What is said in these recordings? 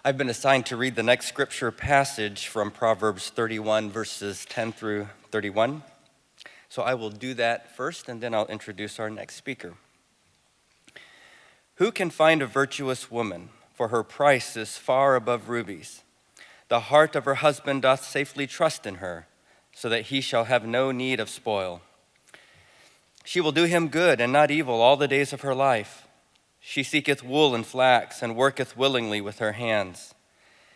I've been assigned to read the next scripture passage from Proverbs 31, verses 10 through 31. So I will do that first, and then I'll introduce our next speaker. Who can find a virtuous woman? For her price is far above rubies. The heart of her husband doth safely trust in her, so that he shall have no need of spoil. She will do him good and not evil all the days of her life. She seeketh wool and flax, and worketh willingly with her hands.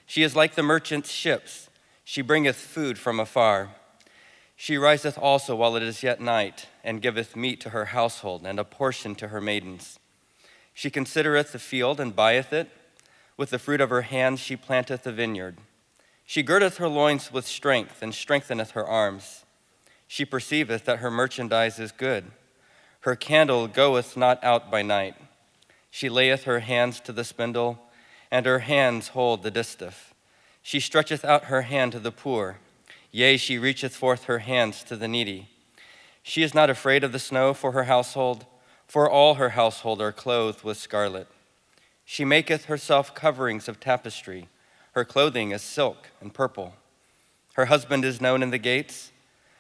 She is like the merchant's ships. She bringeth food from afar. She riseth also while it is yet night, and giveth meat to her household, and a portion to her maidens. She considereth the field, and buyeth it. With the fruit of her hands she planteth a vineyard. She girdeth her loins with strength, and strengtheneth her arms. She perceiveth that her merchandise is good. Her candle goeth not out by night. She layeth her hands to the spindle, and her hands hold the distaff. She stretcheth out her hand to the poor. Yea, she reacheth forth her hands to the needy. She is not afraid of the snow for her household, for all her household are clothed with scarlet. She maketh herself coverings of tapestry. Her clothing is silk and purple. Her husband is known in the gates,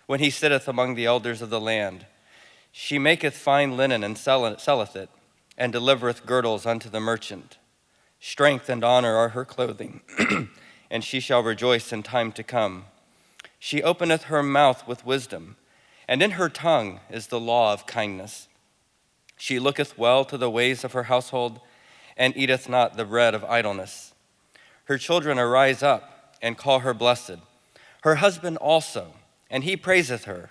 when he sitteth among the elders of the land. She maketh fine linen and selleth it, and delivereth girdles unto the merchant. Strength and honor are her clothing, and she shall rejoice in time to come. She openeth her mouth with wisdom, and in her tongue is the law of kindness. She looketh well to the ways of her household, and eateth not the bread of idleness. Her children arise up, and call her blessed. Her husband also, and he praiseth her.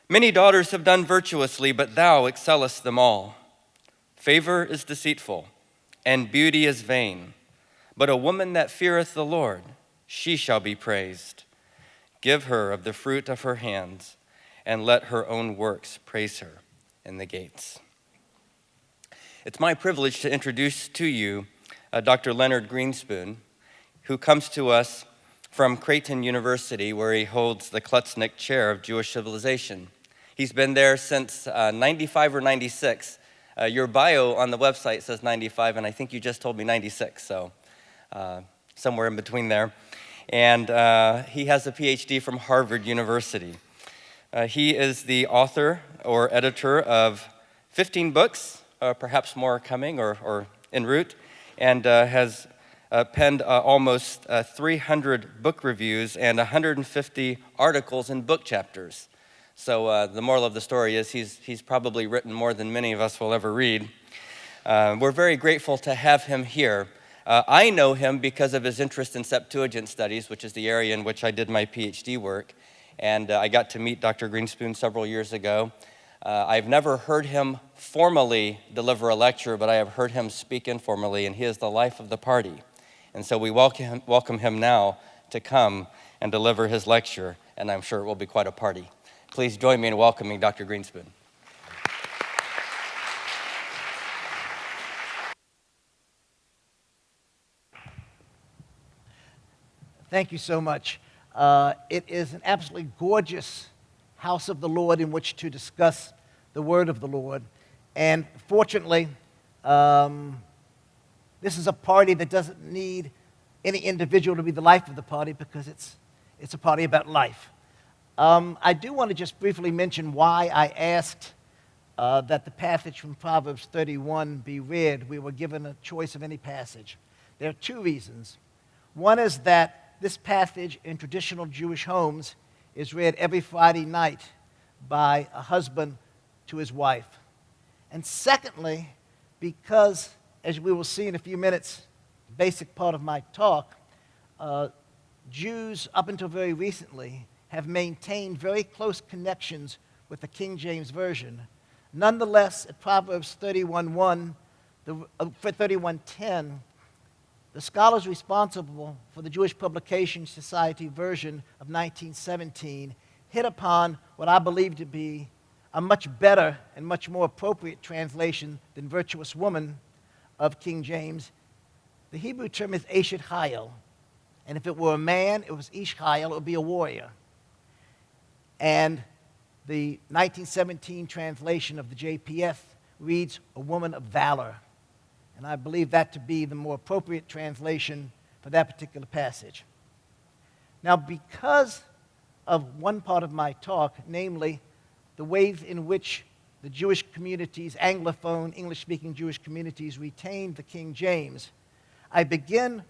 Many daughters have done virtuously, but thou excellest them all. Favor is deceitful, and beauty is vain. But a woman that feareth the Lord, she shall be praised. Give her of the fruit of her hands, and let her own works praise her in the gates. It's my privilege to introduce to you Dr. Leonard Greenspoon, who comes to us from Creighton University, where he holds the Klutznick Chair of Jewish Civilization. He's been there since 95 or 96. Your bio on the website says 95, and I think you just told me 96, so somewhere in between there. And he has a PhD from Harvard University. He is the author or editor of 15 books, perhaps more coming or en route, and has penned almost 300 book reviews and 150 articles and book chapters. So the moral of the story is he's probably written more than many of us will ever read. We're very grateful to have him here. I know him because of his interest in Septuagint studies, which is the area in which I did my PhD work. And I got to meet Dr. Greenspoon several years ago. I've never heard him formally deliver a lecture, but I have heard him speak informally, and he is the life of the party. And so we welcome him now to come and deliver his lecture, and I'm sure it will be quite a party. Please join me in welcoming Dr. Greenspoon. Thank you so much. It is an absolutely gorgeous house of the Lord in which to discuss the word of the Lord. And fortunately, this is a party that doesn't need any individual to be the life of the party, because it's a party about life. I do want to just briefly mention why I asked that the passage from Proverbs 31 be read. We were given a choice of any passage. There are two reasons. One is that this passage in traditional Jewish homes is read every Friday night by a husband to his wife. And secondly, because, as we will see in a few minutes, the basic part of my talk, Jews, up until very recently, have maintained very close connections with the King James Version. Nonetheless, at Proverbs 31:1, 31:10, the scholars responsible for the Jewish Publication Society version of 1917 hit upon what I believe to be a much better and much more appropriate translation than virtuous woman of King James. The Hebrew term is Eshet Chayil, and if it were a man, it was Ish Chayil, it would be a warrior. And the 1917 translation of the JPF reads, a woman of valor. And I believe that to be the more appropriate translation for that particular passage. Now, because of one part of my talk, namely the ways in which the Jewish communities, Anglophone, English-speaking Jewish communities, retained the King James, I begin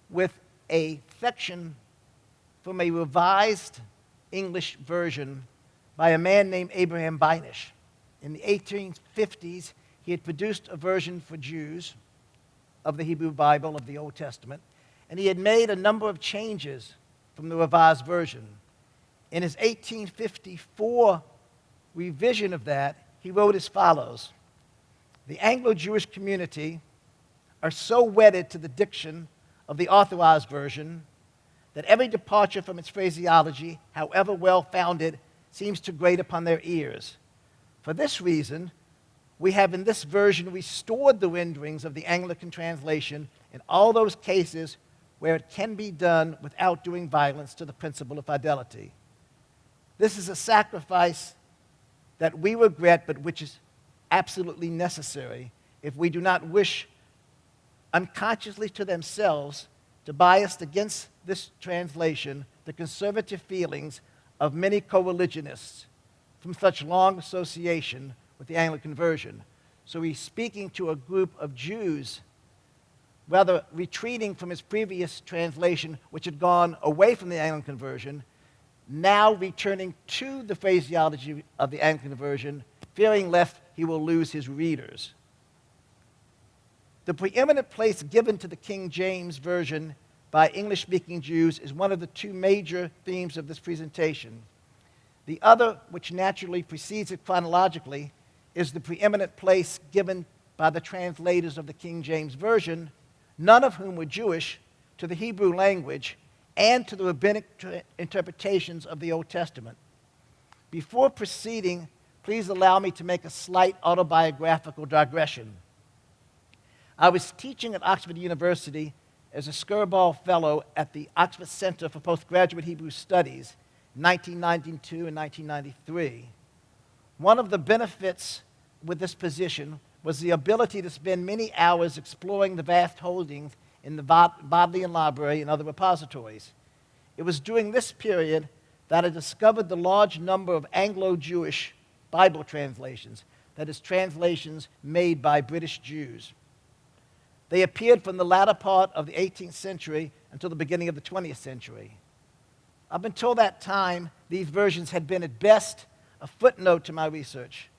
with a section from a revised English version by a man named Abraham Beinish. In the 1850s, he had produced a version for Jews of the Hebrew Bible, of the Old Testament, and he had made a number of changes from the revised version. In his 1854 revision of that, he wrote as follows: "The Anglo-Jewish community are so wedded to the diction of the authorized version that every departure from its phraseology, however well-founded, seems to grate upon their ears. For this reason, we have in this version restored the renderings of the Anglican translation in all those cases where it can be done without doing violence to the principle of fidelity. This is a sacrifice that we regret, but which is absolutely necessary if we do not wish unconsciously to themselves to bias against this translation the conservative feelings of many co-religionists from such long association with the Anglican version." So he's speaking to a group of Jews, rather retreating from his previous translation, which had gone away from the Anglican version, now returning to the phraseology of the Anglican version, fearing lest he will lose his readers. The preeminent place given to the King James Version by English-speaking Jews is one of the two major themes of this presentation. The other, which naturally precedes it chronologically, is the preeminent place given by the translators of the King James Version, none of whom were Jewish, to the Hebrew language and to the rabbinic interpretations of the Old Testament. Before proceeding, please allow me to make a slight autobiographical digression. I was teaching at Oxford University as a Skirball Fellow at the Oxford Center for Postgraduate Hebrew Studies in 1992 and 1993. One of the benefits with this position was the ability to spend many hours exploring the vast holdings in the Bodleian Library and other repositories. It was during this period that I discovered the large number of Anglo-Jewish Bible translations, that is, translations made by British Jews. They appeared from the latter part of the 18th century until the beginning of the 20th century. Up until that time, these versions had been at best a footnote to my research.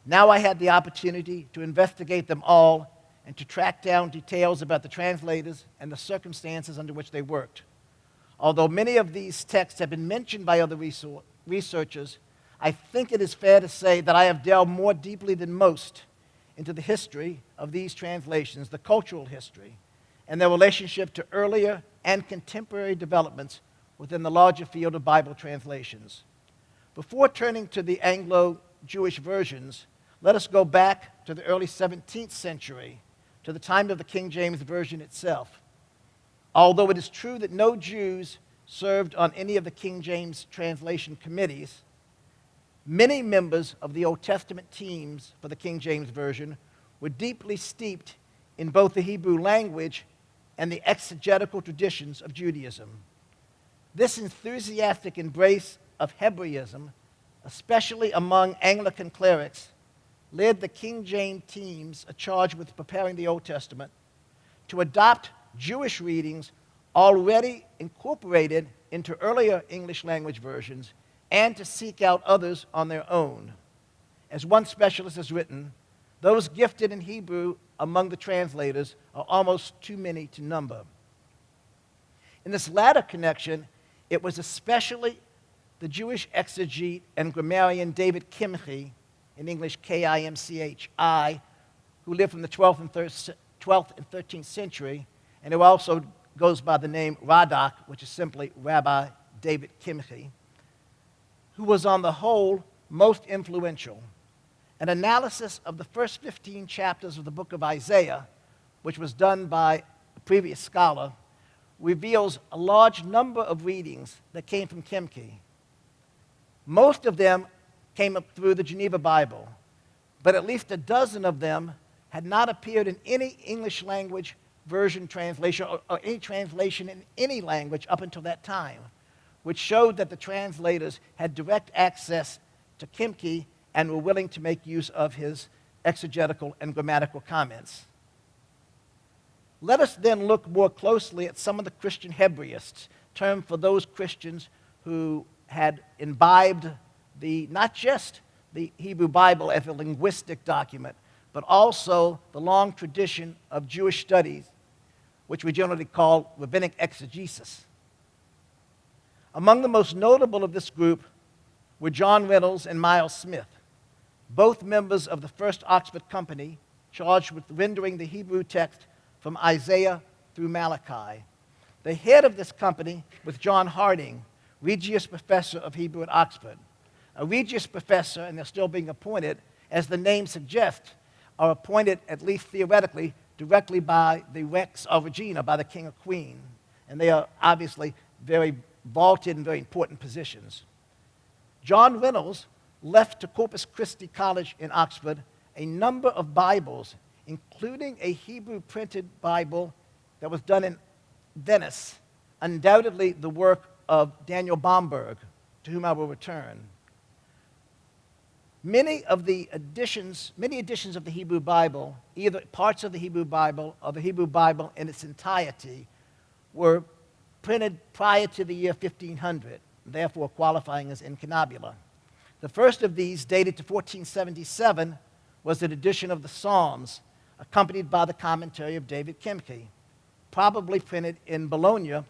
Now I had the opportunity to investigate them all and to track down details about the translators and the circumstances under which they worked. Although many of these texts have been mentioned by other researchers, I think it is fair to say that I have delved more deeply than most into the history of these translations, the cultural history, and their relationship to earlier and contemporary developments within the larger field of Bible translations. Before turning to the Anglo-Jewish versions, let us go back to the early 17th century, to the time of the King James Version itself. Although it is true that no Jews served on any of the King James translation committees, many members of the Old Testament teams for the King James Version were deeply steeped in both the Hebrew language and the exegetical traditions of Judaism. This enthusiastic embrace of Hebraism, especially among Anglican clerics, led the King James teams charged with preparing the Old Testament to adopt Jewish readings already incorporated into earlier English language versions and to seek out others on their own. As one specialist has written, those gifted in Hebrew among the translators are almost too many to number. In this latter connection, it was especially the Jewish exegete and grammarian David Kimchi, in English Kimchi, who lived from the 12th and 13th century, and who also goes by the name Radak, which is simply Rabbi David Kimchi, who was on the whole most influential. An analysis of the first 15 chapters of the book of Isaiah, which was done by a previous scholar, reveals a large number of readings that came from Kimchi. Most of them came up through the Geneva Bible, but at least a dozen of them had not appeared in any English language version translation or any translation in any language up until that time, which showed that the translators had direct access to Kimke and were willing to make use of his exegetical and grammatical comments. Let us then look more closely at some of the Christian Hebraists, term for those Christians who had imbibed not just the Hebrew Bible as a linguistic document, but also the long tradition of Jewish studies, which we generally call rabbinic exegesis. Among the most notable of this group were John Reynolds and Miles Smith, both members of the First Oxford Company, charged with rendering the Hebrew text from Isaiah through Malachi. The head of this company was John Harding, Regius Professor of Hebrew at Oxford. A Regius Professor, and they're still being appointed, as the name suggests, are appointed, at least theoretically, directly by the Rex or Regina, by the king or queen. And they are obviously very vaulted and very important positions. John Reynolds left to Corpus Christi College in Oxford a number of Bibles, including a Hebrew printed Bible that was done in Venice, undoubtedly the work of Daniel Bomberg, to whom I will return. Many editions of the Hebrew Bible, either parts of the Hebrew Bible or the Hebrew Bible in its entirety, were printed prior to the year 1500, therefore qualifying as incunabula. The first of these, dated to 1477, was an edition of the Psalms, accompanied by the commentary of David Kimke, probably printed in Bologna,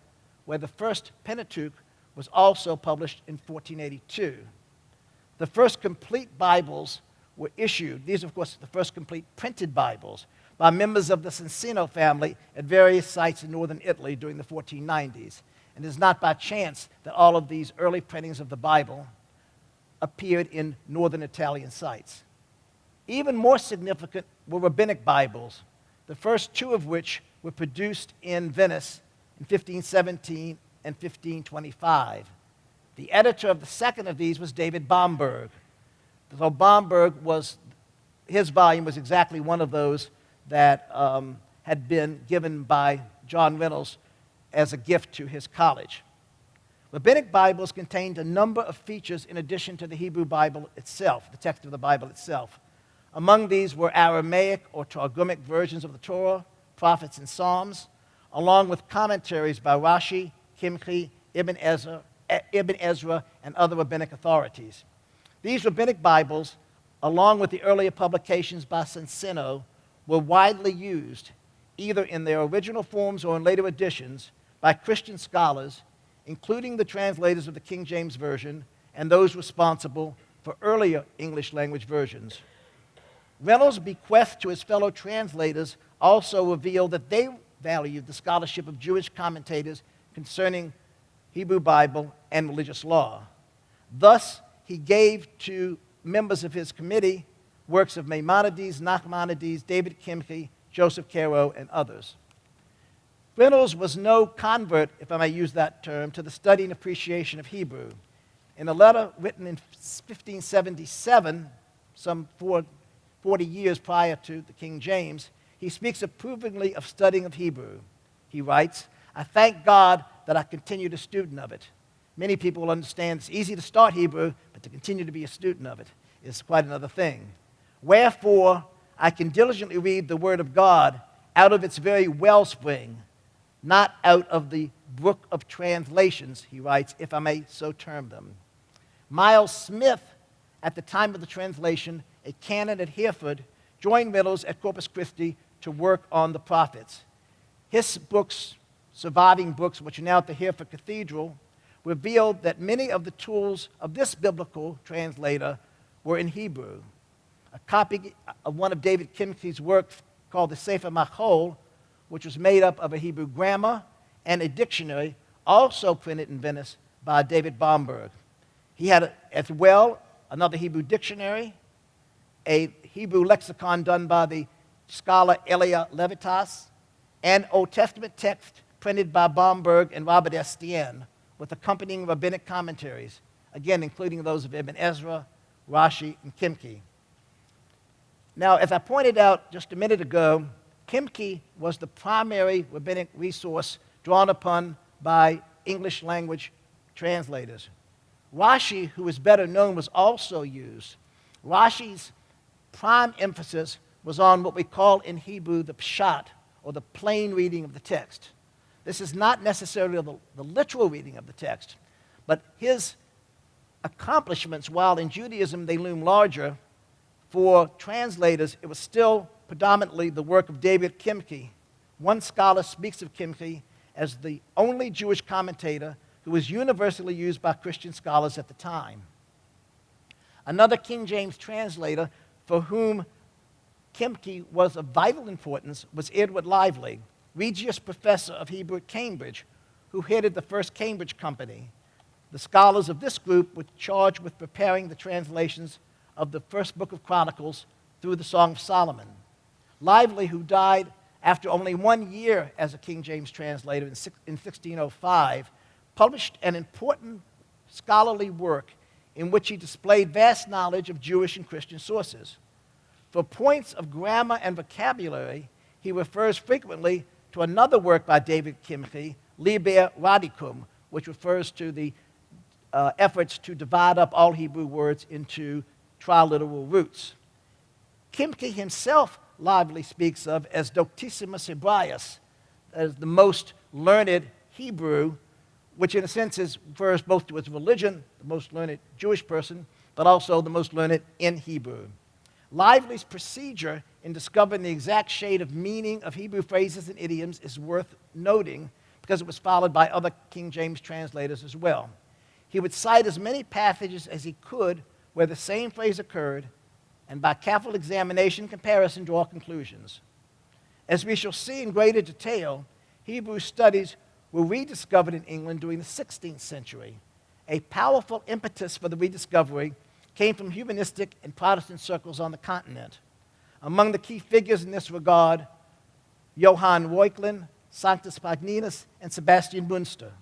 where the first Pentateuch was also published in 1482. The first complete Bibles were issued, these of course the first complete printed Bibles, by members of the Cincino family at various sites in northern Italy during the 1490s. And it is not by chance that all of these early printings of the Bible appeared in northern Italian sites. Even more significant were rabbinic Bibles, the first two of which were produced in Venice in 1517 and 1525. The editor of the second of these was David Bomberg. So his volume was exactly one of those that had been given by John Reynolds as a gift to his college. Rabbinic Bibles contained a number of features in addition to the Hebrew Bible itself, the text of the Bible itself. Among these were Aramaic or Targumic versions of the Torah, prophets, and Psalms, along with commentaries by Rashi, Kimchi, Ibn Ezra, and other rabbinic authorities. These rabbinic Bibles, along with the earlier publications by Cincino, were widely used, either in their original forms or in later editions, by Christian scholars, including the translators of the King James Version and those responsible for earlier English language versions. Reynolds' bequest to his fellow translators also revealed that they valued the scholarship of Jewish commentators concerning Hebrew Bible and religious law. Thus, he gave to members of his committee works of Maimonides, Nachmanides, David Kimche, Joseph Caro, and others. Reynolds was no convert, if I may use that term, to the study and appreciation of Hebrew. In a letter written in 1577, some 40 years prior to the King James, he speaks approvingly of studying of Hebrew. He writes, "I thank God that I continued a student of it." Many people will understand it's easy to start Hebrew, but to continue to be a student of it is quite another thing. "Wherefore, I can diligently read the Word of God out of its very wellspring, not out of the brook of translations," he writes, "if I may so term them." Miles Smith, at the time of the translation, a canon at Hereford, joined Reynolds at Corpus Christi to work on the prophets. His books, surviving books, which are now at the Hereford Cathedral, revealed that many of the tools of this biblical translator were in Hebrew. A copy of one of David Kimche's works called the Sefer Machol, which was made up of a Hebrew grammar and a dictionary, also printed in Venice by David Bomberg. He had, as well, another Hebrew dictionary, a Hebrew lexicon done by the scholar Elia Levitas, and Old Testament text printed by Bomberg and Robert Estienne, with accompanying rabbinic commentaries, again including those of Ibn Ezra, Rashi, and Kimche. Now, as I pointed out just a minute ago, Kimke was the primary rabbinic resource drawn upon by English language translators. Rashi, who is better known, was also used. Rashi's prime emphasis was on what we call in Hebrew the pshat, or the plain reading of the text. This is not necessarily the literal reading of the text, but his accomplishments, while in Judaism they loom larger, for translators, it was still predominantly the work of David Kimke. One scholar speaks of Kimke as the only Jewish commentator who was universally used by Christian scholars at the time. Another King James translator for whom Kimke was of vital importance was Edward Lively, Regius Professor of Hebrew at Cambridge, who headed the first Cambridge Company. The scholars of this group were charged with preparing the translations of the first book of Chronicles through the Song of Solomon. Lively, who died after only 1 year as a King James translator in 1605, published an important scholarly work in which he displayed vast knowledge of Jewish and Christian sources. For points of grammar and vocabulary, he refers frequently to another work by David Kimke, Liber Radicum, which refers to the efforts to divide up all Hebrew words into triliteral roots. Kimke himself Lively speaks of as Doctissimus Hebraeus, as the most learned Hebrew, which in a sense refers both to his religion, the most learned Jewish person, but also the most learned in Hebrew. Lively's procedure in discovering the exact shade of meaning of Hebrew phrases and idioms is worth noting because it was followed by other King James translators as well. He would cite as many passages as he could where the same phrase occurred, and by careful examination and comparison draw conclusions. As we shall see in greater detail, Hebrew studies were rediscovered in England during the 16th century. A powerful impetus for the rediscovery came from humanistic and Protestant circles on the continent. Among the key figures in this regard, Johann Reuchlin, Sanctus Pagninus, and Sebastian Münster.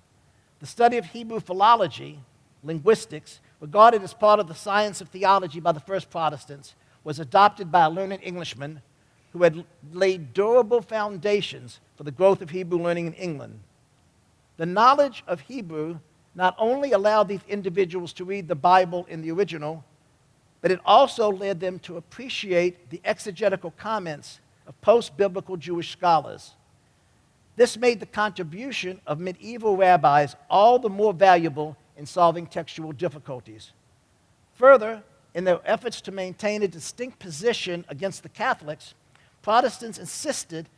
The study of Hebrew philology, linguistics, regarded as part of the science of theology by the first Protestants, was adopted by a learned Englishman who had laid durable foundations for the growth of Hebrew learning in England. The knowledge of Hebrew not only allowed these individuals to read the Bible in the original, but it also led them to appreciate the exegetical comments of post-biblical Jewish scholars. This made the contribution of medieval rabbis all the more valuable in solving textual difficulties. Further, in their efforts to maintain a distinct position against the Catholics, Protestants insisted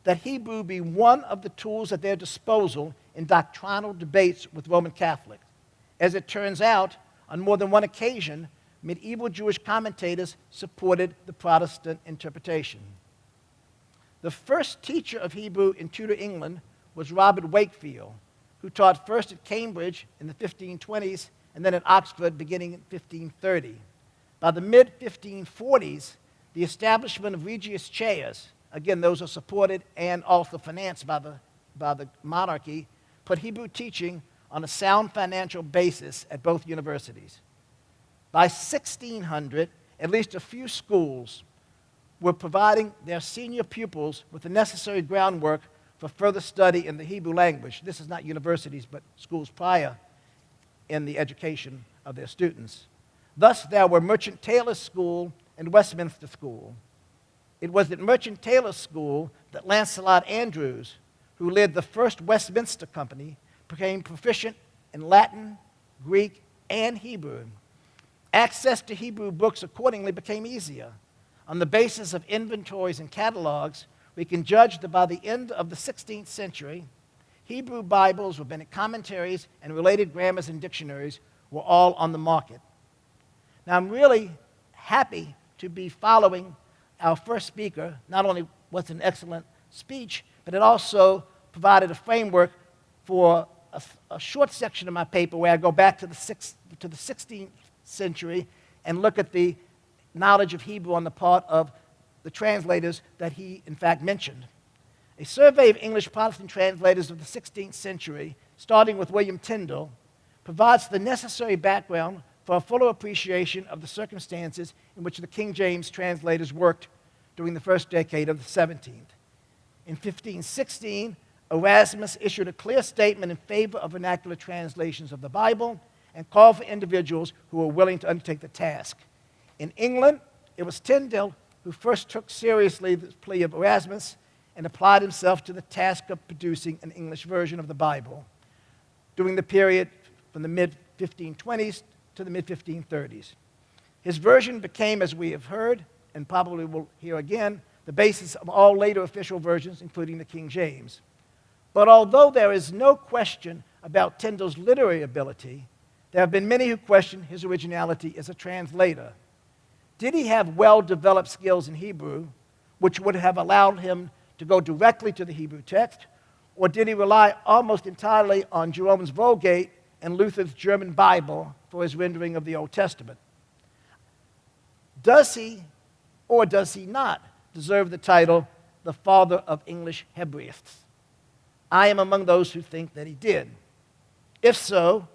that Hebrew be one of the tools at their disposal in doctrinal debates with Roman Catholics. As it turns out, on more than one occasion, medieval Jewish commentators supported the Protestant interpretation. The first teacher of Hebrew in Tudor England was Robert Wakefield, who taught first at Cambridge in the 1520s and then at Oxford beginning in 1530. By the mid-1540s, the establishment of Regius Chairs, again, those are supported and also financed by the monarchy, put Hebrew teaching on a sound financial basis at both universities. By 1600, at least a few schools were providing their senior pupils with the necessary groundwork for further study in the Hebrew language. This is not universities, but schools prior in the education of their students. Thus, there were Merchant Taylor's School and Westminster School. It was at Merchant Taylor's School that Lancelot Andrews, who led the first Westminster Company, became proficient in Latin, Greek, and Hebrew. Access to Hebrew books accordingly became easier. On the basis of inventories and catalogs, we can judge that by the end of the 16th century, Hebrew Bibles, rabbinic commentaries, and related grammars and dictionaries were all on the market. Now, I'm really happy to be following our first speaker. Not only was it an excellent speech, but it also provided a framework for a short section of my paper where I go back to the 16th century and look at the knowledge of Hebrew on the part of the translators that he, in fact, mentioned. A survey of English Protestant translators of the 16th century, starting with William Tyndale, provides the necessary background for a fuller appreciation of the circumstances in which the King James translators worked during the first decade of the 17th. In 1516, Erasmus issued a clear statement in favor of vernacular translations of the Bible and called for individuals who were willing to undertake the task. In England, it was Tyndale who first took seriously the plea of Erasmus and applied himself to the task of producing an English version of the Bible during the period from the mid-1520s to the mid-1530s. His version became, as we have heard, and probably will hear again, the basis of all later official versions, including the King James. But although there is no question about Tyndale's literary ability, there have been many who question his originality as a translator. Did he have well-developed skills in Hebrew, which would have allowed him to go directly to the Hebrew text, or did he rely almost entirely on Jerome's Vulgate and Luther's German Bible for his rendering of the Old Testament? Does he, or does he not, deserve the title, the father of English Hebraists? I am among those who think that he did. If so,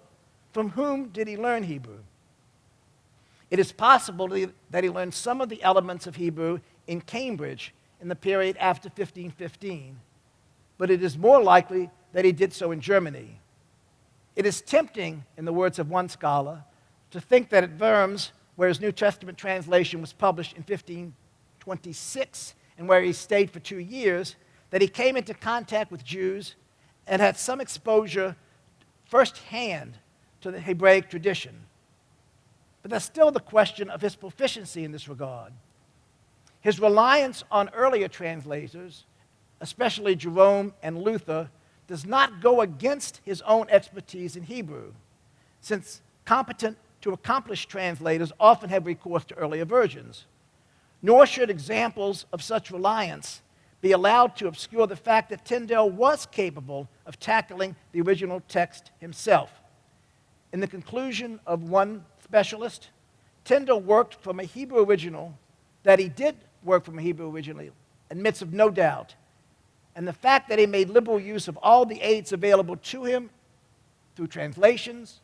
from whom did he learn Hebrew? It is possible that he learned some of the elements of Hebrew in Cambridge in the period after 1515, but it is more likely that he did so in Germany. It is tempting, in the words of one scholar, to think that at Worms, where his New Testament translation was published in 1526 and where he stayed for 2 years, that he came into contact with Jews and had some exposure firsthand to the Hebraic tradition. But there's still the question of his proficiency in this regard. His reliance on earlier translators, especially Jerome and Luther, does not go against his own expertise in Hebrew, since competent to accomplished translators often have recourse to earlier versions. Nor should examples of such reliance be allowed to obscure the fact that Tyndale was capable of tackling the original text himself. In the conclusion of one specialist, Tyndale worked from a Hebrew original. That he did work from a Hebrew original admits of no doubt. And the fact that he made liberal use of all the aids available to him through translations,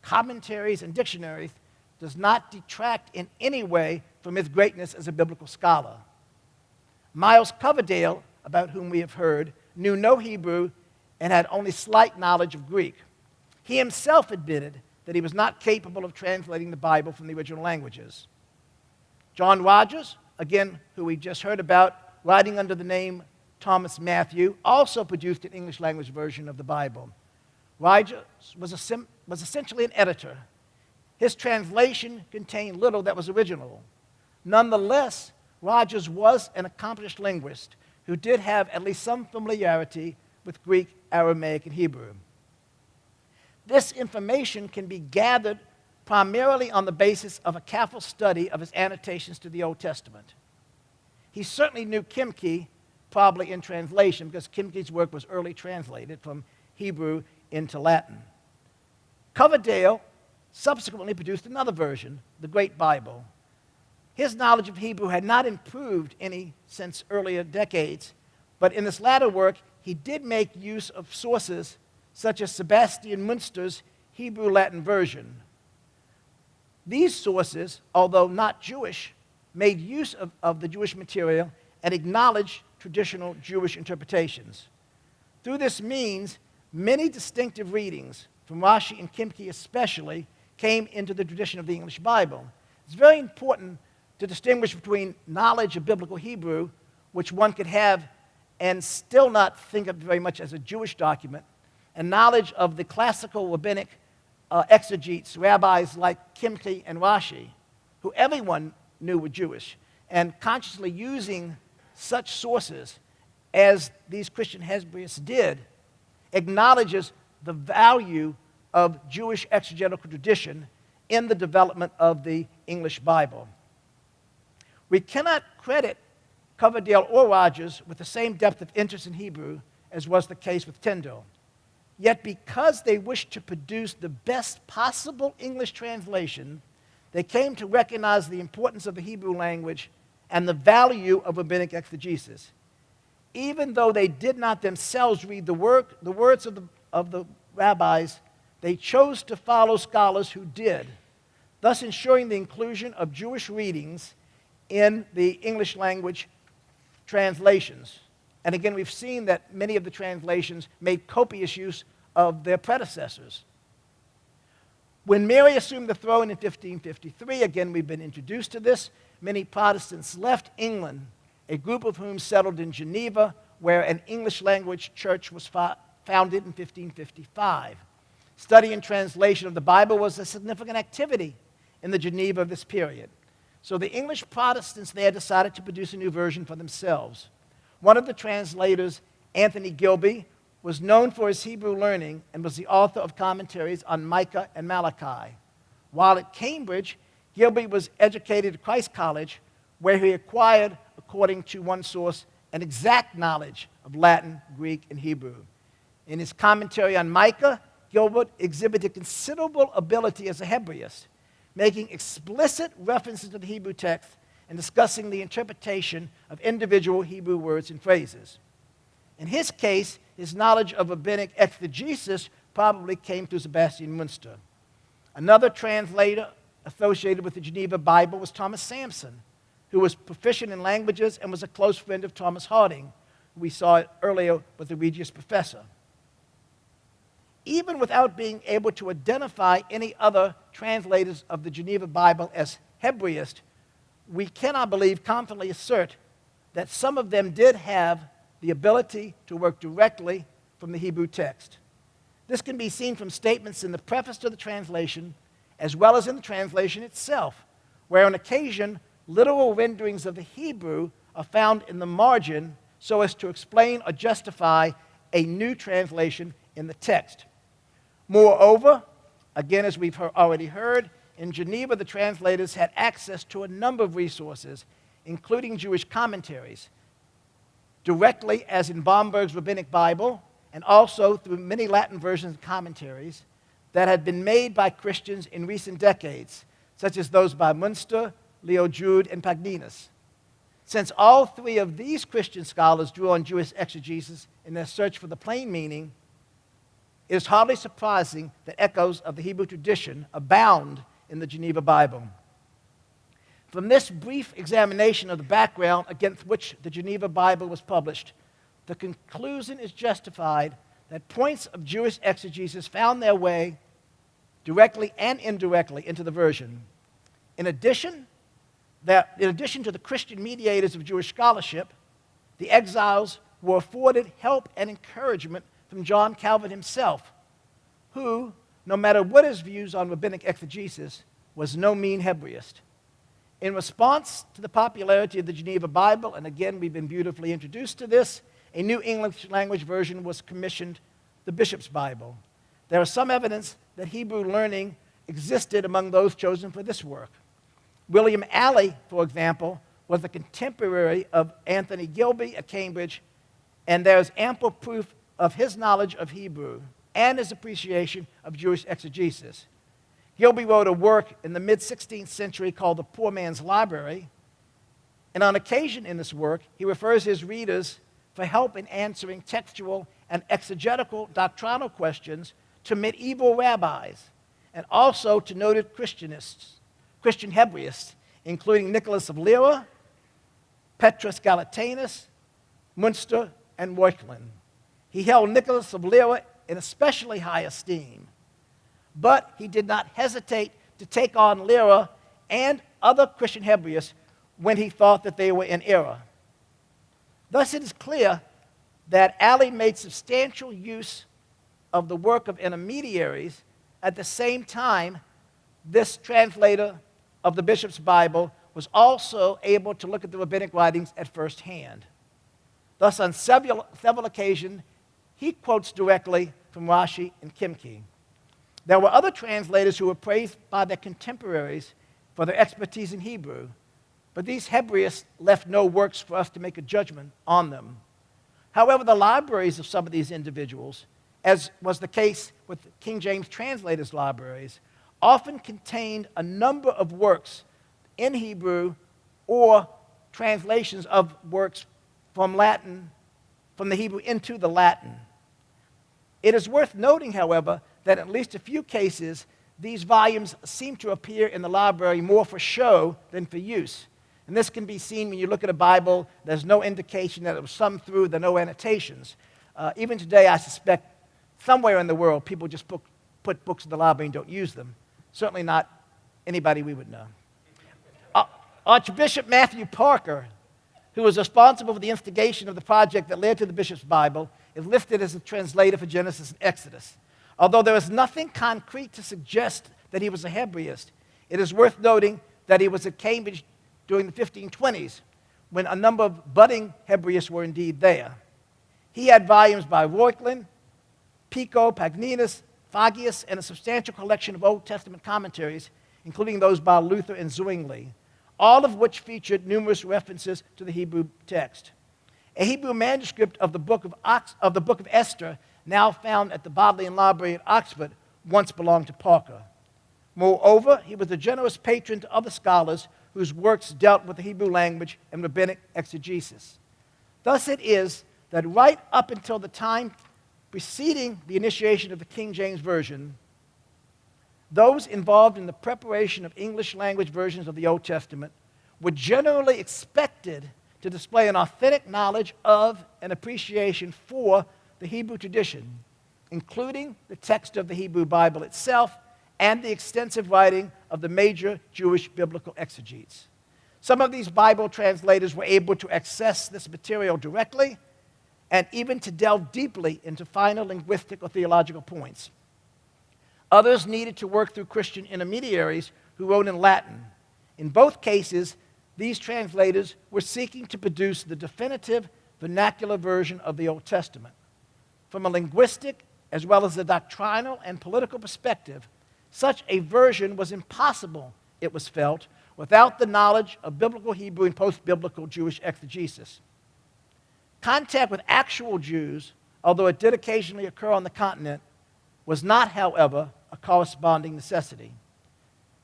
commentaries, and dictionaries does not detract in any way from his greatness as a biblical scholar. Miles Coverdale, about whom we have heard, knew no Hebrew and had only slight knowledge of Greek. He himself admitted that he was not capable of translating the Bible from the original languages. John Rogers, again, who we just heard about, writing under the name Thomas Matthew, also produced an English language version of the Bible. Rogers was essentially an editor. His translation contained little that was original. Nonetheless, Rogers was an accomplished linguist who did have at least some familiarity with Greek, Aramaic, and Hebrew. This information can be gathered primarily on the basis of a careful study of his annotations to the Old Testament. He certainly knew Kimke, probably in translation, because Kimke's work was early translated from Hebrew into Latin. Coverdale subsequently produced another version, the Great Bible. His knowledge of Hebrew had not improved any since earlier decades, but in this latter work, he did make use of sources such as Sebastian Münster's Hebrew-Latin version. These sources, although not Jewish, made use of the Jewish material and acknowledged traditional Jewish interpretations. Through this means, many distinctive readings, from Rashi and Kimke especially, came into the tradition of the English Bible. It's very important to distinguish between knowledge of biblical Hebrew, which one could have and still not think of very much as a Jewish document, and knowledge of the classical rabbinic exegetes, rabbis like Kimke and Rashi, who everyone knew were Jewish, and consciously using such sources as these Christian Hebraists did, acknowledges the value of Jewish exegetical tradition in the development of the English Bible. We cannot credit Coverdale or Rogers with the same depth of interest in Hebrew as was the case with Tyndale. Yet because they wished to produce the best possible English translation, they came to recognize the importance of the Hebrew language and the value of rabbinic exegesis. Even though they did not themselves read the words of the rabbis, they chose to follow scholars who did, thus ensuring the inclusion of Jewish readings in the English language translations. And again, we've seen that many of the translations made copious use of their predecessors. When Mary assumed the throne in 1553, again, we've been introduced to this, many Protestants left England, a group of whom settled in Geneva, where an English-language church was founded in 1555. Study and translation of the Bible was a significant activity in the Geneva of this period. So the English Protestants there decided to produce a new version for themselves. One of the translators, Anthony Gilby, was known for his Hebrew learning and was the author of commentaries on Micah and Malachi. While at Cambridge, Gilby was educated at Christ College, where he acquired, according to one source, an exact knowledge of Latin, Greek, and Hebrew. In his commentary on Micah, Gilbert exhibited considerable ability as a Hebraist, making explicit references to the Hebrew text and discussing the interpretation of individual Hebrew words and phrases. In his case, his knowledge of rabbinic exegesis probably came through Sebastian Münster. Another translator associated with the Geneva Bible was Thomas Sampson, who was proficient in languages and was a close friend of Thomas Harding, who we saw earlier with the Regius Professor. Even without being able to identify any other translators of the Geneva Bible as Hebraist, we cannot confidently assert that some of them did have the ability to work directly from the Hebrew text. This can be seen from statements in the preface to the translation, as well as in the translation itself, where on occasion literal renderings of the Hebrew are found in the margin so as to explain or justify a new translation in the text. Moreover, again, as we've already heard, in Geneva the translators had access to a number of resources, including Jewish commentaries, directly as in Bomberg's Rabbinic Bible, and also through many Latin versions and commentaries that had been made by Christians in recent decades, such as those by Münster, Leo Jude, and Pagninus. Since all three of these Christian scholars drew on Jewish exegesis in their search for the plain meaning, it is hardly surprising that echoes of the Hebrew tradition abound in the Geneva Bible. From this brief examination of the background against which the Geneva Bible was published, the conclusion is justified that points of Jewish exegesis found their way directly and indirectly into the version. In addition to the Christian mediators of Jewish scholarship, the exiles were afforded help and encouragement from John Calvin himself, who, no matter what his views on rabbinic exegesis, was no mean Hebraist. In response to the popularity of the Geneva Bible, and again we've been beautifully introduced to this, a new English language version was commissioned, the Bishop's Bible. There is some evidence that Hebrew learning existed among those chosen for this work. William Alley, for example, was a contemporary of Anthony Gilby at Cambridge, and there is ample proof of his knowledge of Hebrew and his appreciation of Jewish exegesis. Gilby wrote a work in the mid-16th century called The Poor Man's Library, and on occasion in this work, he refers his readers for help in answering textual and exegetical doctrinal questions to medieval rabbis, and also to noted Christian Hebraists, including Nicholas of Lyra, Petrus Galatanus, Münster, and Reuchlin. He held Nicholas of Lyra in especially high esteem, but he did not hesitate to take on Lyra and other Christian Hebraists when he thought that they were in error. Thus, it is clear that Alley made substantial use of the work of intermediaries. At the same time, this translator of the Bishop's Bible was also able to look at the rabbinic writings at first hand. Thus, on several occasions, he quotes directly from Rashi and Kimchi. There were other translators who were praised by their contemporaries for their expertise in Hebrew, but these Hebraists left no works for us to make a judgment on them. However, the libraries of some of these individuals, as was the case with King James translators' libraries, often contained a number of works in Hebrew or translations of works from the Hebrew into the Latin. It is worth noting, however, that in at least a few cases, these volumes seem to appear in the library more for show than for use. And this can be seen when you look at a Bible. There's no indication that it was thumbed through. There are no annotations. Even today, I suspect somewhere in the world, people just put books in the library and don't use them. Certainly not anybody we would know. Archbishop Matthew Parker, who was responsible for the instigation of the project that led to the Bishop's Bible, is listed as a translator for Genesis and Exodus. Although there is nothing concrete to suggest that he was a Hebraist, it is worth noting that he was at Cambridge during the 1520s, when a number of budding Hebraists were indeed there. He had volumes by Reuchlin, Pico, Pagninus, Fagius, and a substantial collection of Old Testament commentaries, including those by Luther and Zwingli, all of which featured numerous references to the Hebrew text. A Hebrew manuscript of the book of Esther, now found at the Bodleian Library at Oxford, once belonged to Parker. Moreover, he was a generous patron to other scholars whose works dealt with the Hebrew language and rabbinic exegesis. Thus it is that right up until the time preceding the initiation of the King James Version, those involved in the preparation of English language versions of the Old Testament were generally expected to display an authentic knowledge of and appreciation for the Hebrew tradition, including the text of the Hebrew Bible itself and the extensive writing of the major Jewish biblical exegetes. Some of these Bible translators were able to access this material directly and even to delve deeply into finer linguistic or theological points. Others needed to work through Christian intermediaries who wrote in Latin. In both cases, these translators were seeking to produce the definitive vernacular version of the Old Testament. From a linguistic as well as a doctrinal and political perspective, such a version was impossible, it was felt, without the knowledge of biblical Hebrew and post-biblical Jewish exegesis. Contact with actual Jews, although it did occasionally occur on the continent, was not, however, a corresponding necessity.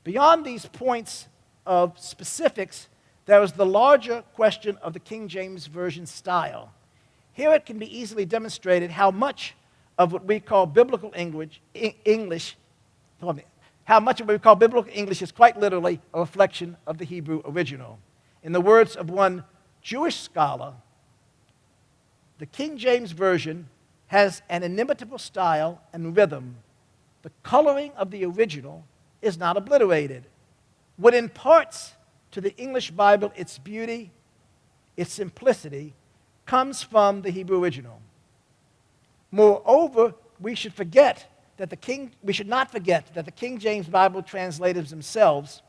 Beyond these points of specifics, there is the larger question of the King James Version style. Here it can be easily demonstrated how much of what we call biblical English is quite literally a reflection of the Hebrew original. In the words of one Jewish scholar, the King James Version has an inimitable style and rhythm. The coloring of the original is not obliterated. What imparts to the English Bible its beauty, its simplicity, comes from the Hebrew original. Moreover, we should not forget that the King James Bible translators themselves,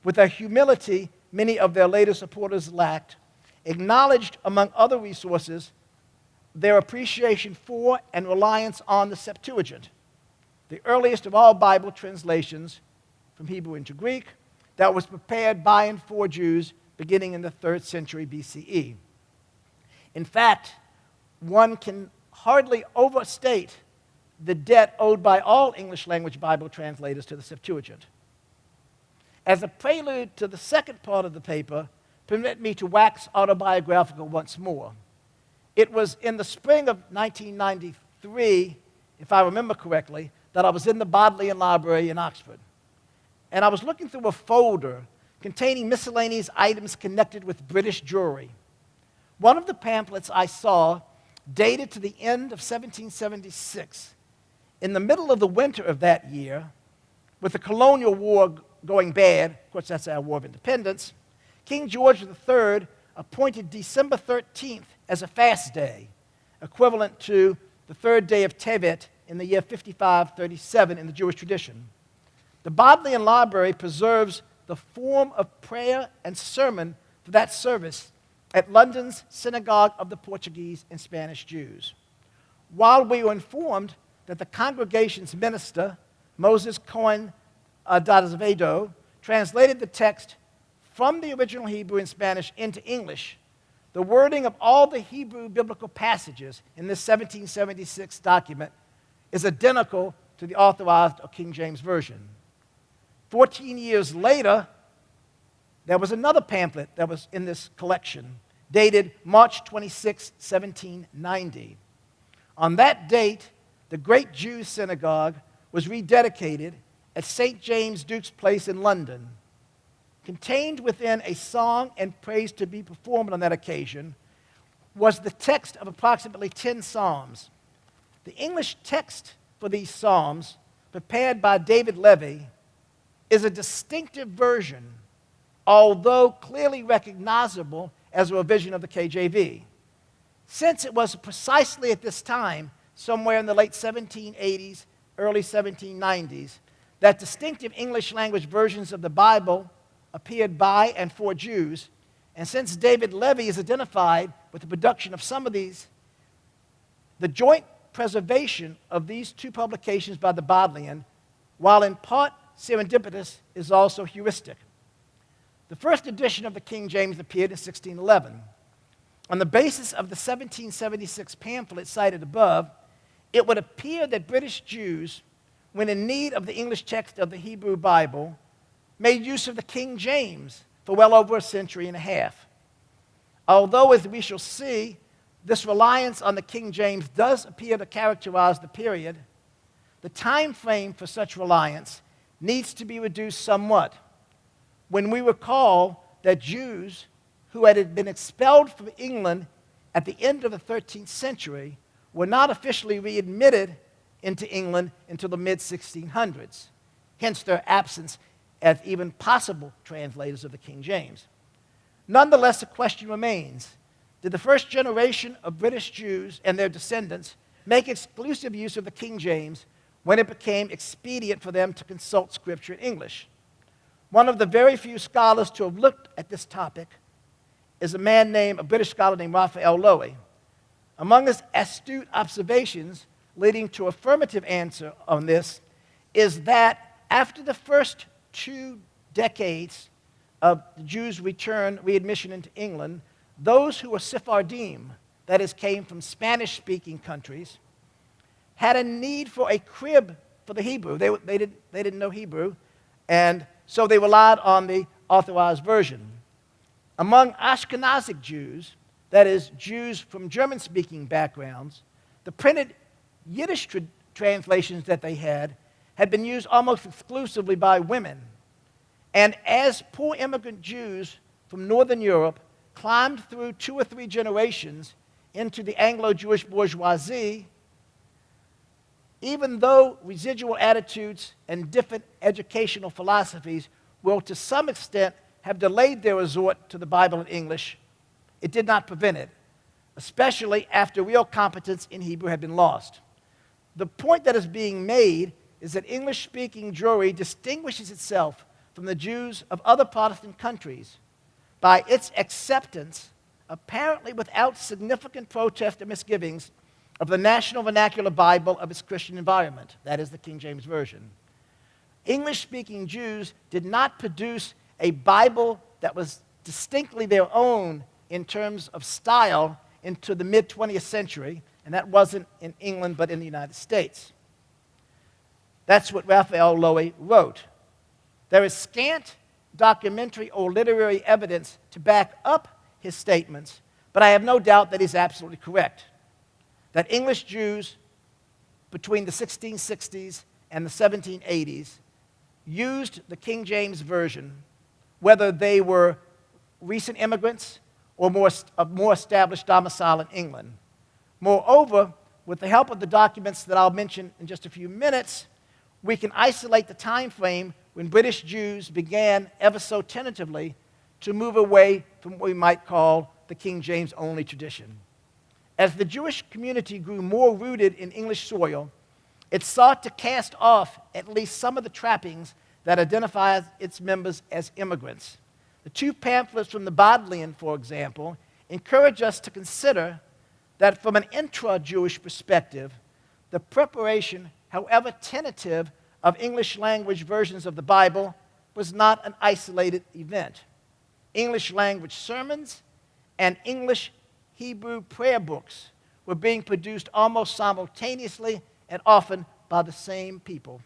with a humility many of their later supporters lacked, acknowledged, among other resources, their appreciation for and reliance on the Septuagint, the earliest of all Bible translations from Hebrew into Greek that was prepared by and for Jews beginning in the 3rd century BCE. In fact, one can hardly overstate the debt owed by all English language Bible translators to the Septuagint. As a prelude to the second part of the paper, permit me to wax autobiographical once more. It was in the spring of 1993, if I remember correctly, that I was in the Bodleian Library in Oxford. And I was looking through a folder containing miscellaneous items connected with British Jewry. One of the pamphlets I saw dated to the end of 1776. In the middle of the winter of that year, with the colonial war going bad, of course that's our War of Independence, King George III appointed December 13th as a fast day, equivalent to the third day of Tevet in the year 5537 in the Jewish tradition. The Bodleian Library preserves the form of prayer and sermon for that service at London's Synagogue of the Portuguese and Spanish Jews. While we were informed that the congregation's minister, Moses Cohen d'Azevedo, translated the text from the original Hebrew and Spanish into English, the wording of all the Hebrew biblical passages in this 1776 document is identical to the authorized or King James Version. 14 years later, there was another pamphlet that was in this collection, dated March 26, 1790. On that date, the great Jews synagogue was rededicated at St. James Duke's Place in London. contained within a song and praise to be performed on that occasion was the text of approximately 10 psalms. The English text for these psalms, prepared by David Levy, is a distinctive version, although clearly recognizable as a revision of the KJV. Since it was precisely at this time, somewhere in the late 1780s, early 1790s, that distinctive English language versions of the Bible appeared by and for Jews, and since David Levy is identified with the production of some of these, the joint preservation of these two publications by the Bodleian, while in part serendipitous, is also heuristic. The first edition of the King James appeared in 1611. On the basis of the 1776 pamphlet cited above, it would appear that British Jews, when in need of the English text of the Hebrew Bible, made use of the King James for well over a century and a half. Although, as we shall see, this reliance on the King James does appear to characterize the period, the time frame for such reliance needs to be reduced somewhat. When we recall that Jews who had been expelled from England at the end of the 13th century were not officially readmitted into England until the mid-1600s, hence their absence as even possible translators of the King James. Nonetheless, the question remains, did the first generation of British Jews and their descendants make exclusive use of the King James when it became expedient for them to consult Scripture in English? One of the very few scholars to have looked at this topic is a British scholar named Raphael Lowy. Among his astute observations leading to affirmative answer on this is that after the first 2 decades of the Jews' readmission into England, those who were Sephardim, that is, came from Spanish-speaking countries, had a need for a crib for the Hebrew. They didn't know Hebrew, and so they relied on the authorized version. Among Ashkenazic Jews, that is, Jews from German-speaking backgrounds, the printed Yiddish translations that they had been used almost exclusively by women. And as poor immigrant Jews from Northern Europe climbed through 2 or 3 generations into the Anglo-Jewish bourgeoisie, even though residual attitudes and different educational philosophies will to some extent have delayed their resort to the Bible in English, it did not prevent it, especially after real competence in Hebrew had been lost. The point that is being made is that English-speaking Jewry distinguishes itself from the Jews of other Protestant countries by its acceptance, apparently without significant protest or misgivings, of the national vernacular Bible of its Christian environment, that is, the King James Version. English-speaking Jews did not produce a Bible that was distinctly their own in terms of style into the mid-20th century, and that wasn't in England but in the United States. That's what Raphael Lowy wrote. There is scant documentary or literary evidence to back up his statements, but I have no doubt that he's absolutely correct. That English Jews between the 1660s and the 1780s used the King James Version, whether they were recent immigrants or more established domicile in England. Moreover, with the help of the documents that I'll mention in just a few minutes, we can isolate the time frame when British Jews began, ever so tentatively, to move away from what we might call the King James only tradition. As the Jewish community grew more rooted in English soil, it sought to cast off at least some of the trappings that identify its members as immigrants. The 2 pamphlets from the Bodleian, for example, encourage us to consider that from an intra-Jewish perspective, the preparation, however tentative, of English language versions of the Bible was not an isolated event. English language sermons and English Hebrew prayer books were being produced almost simultaneously and often by the same people.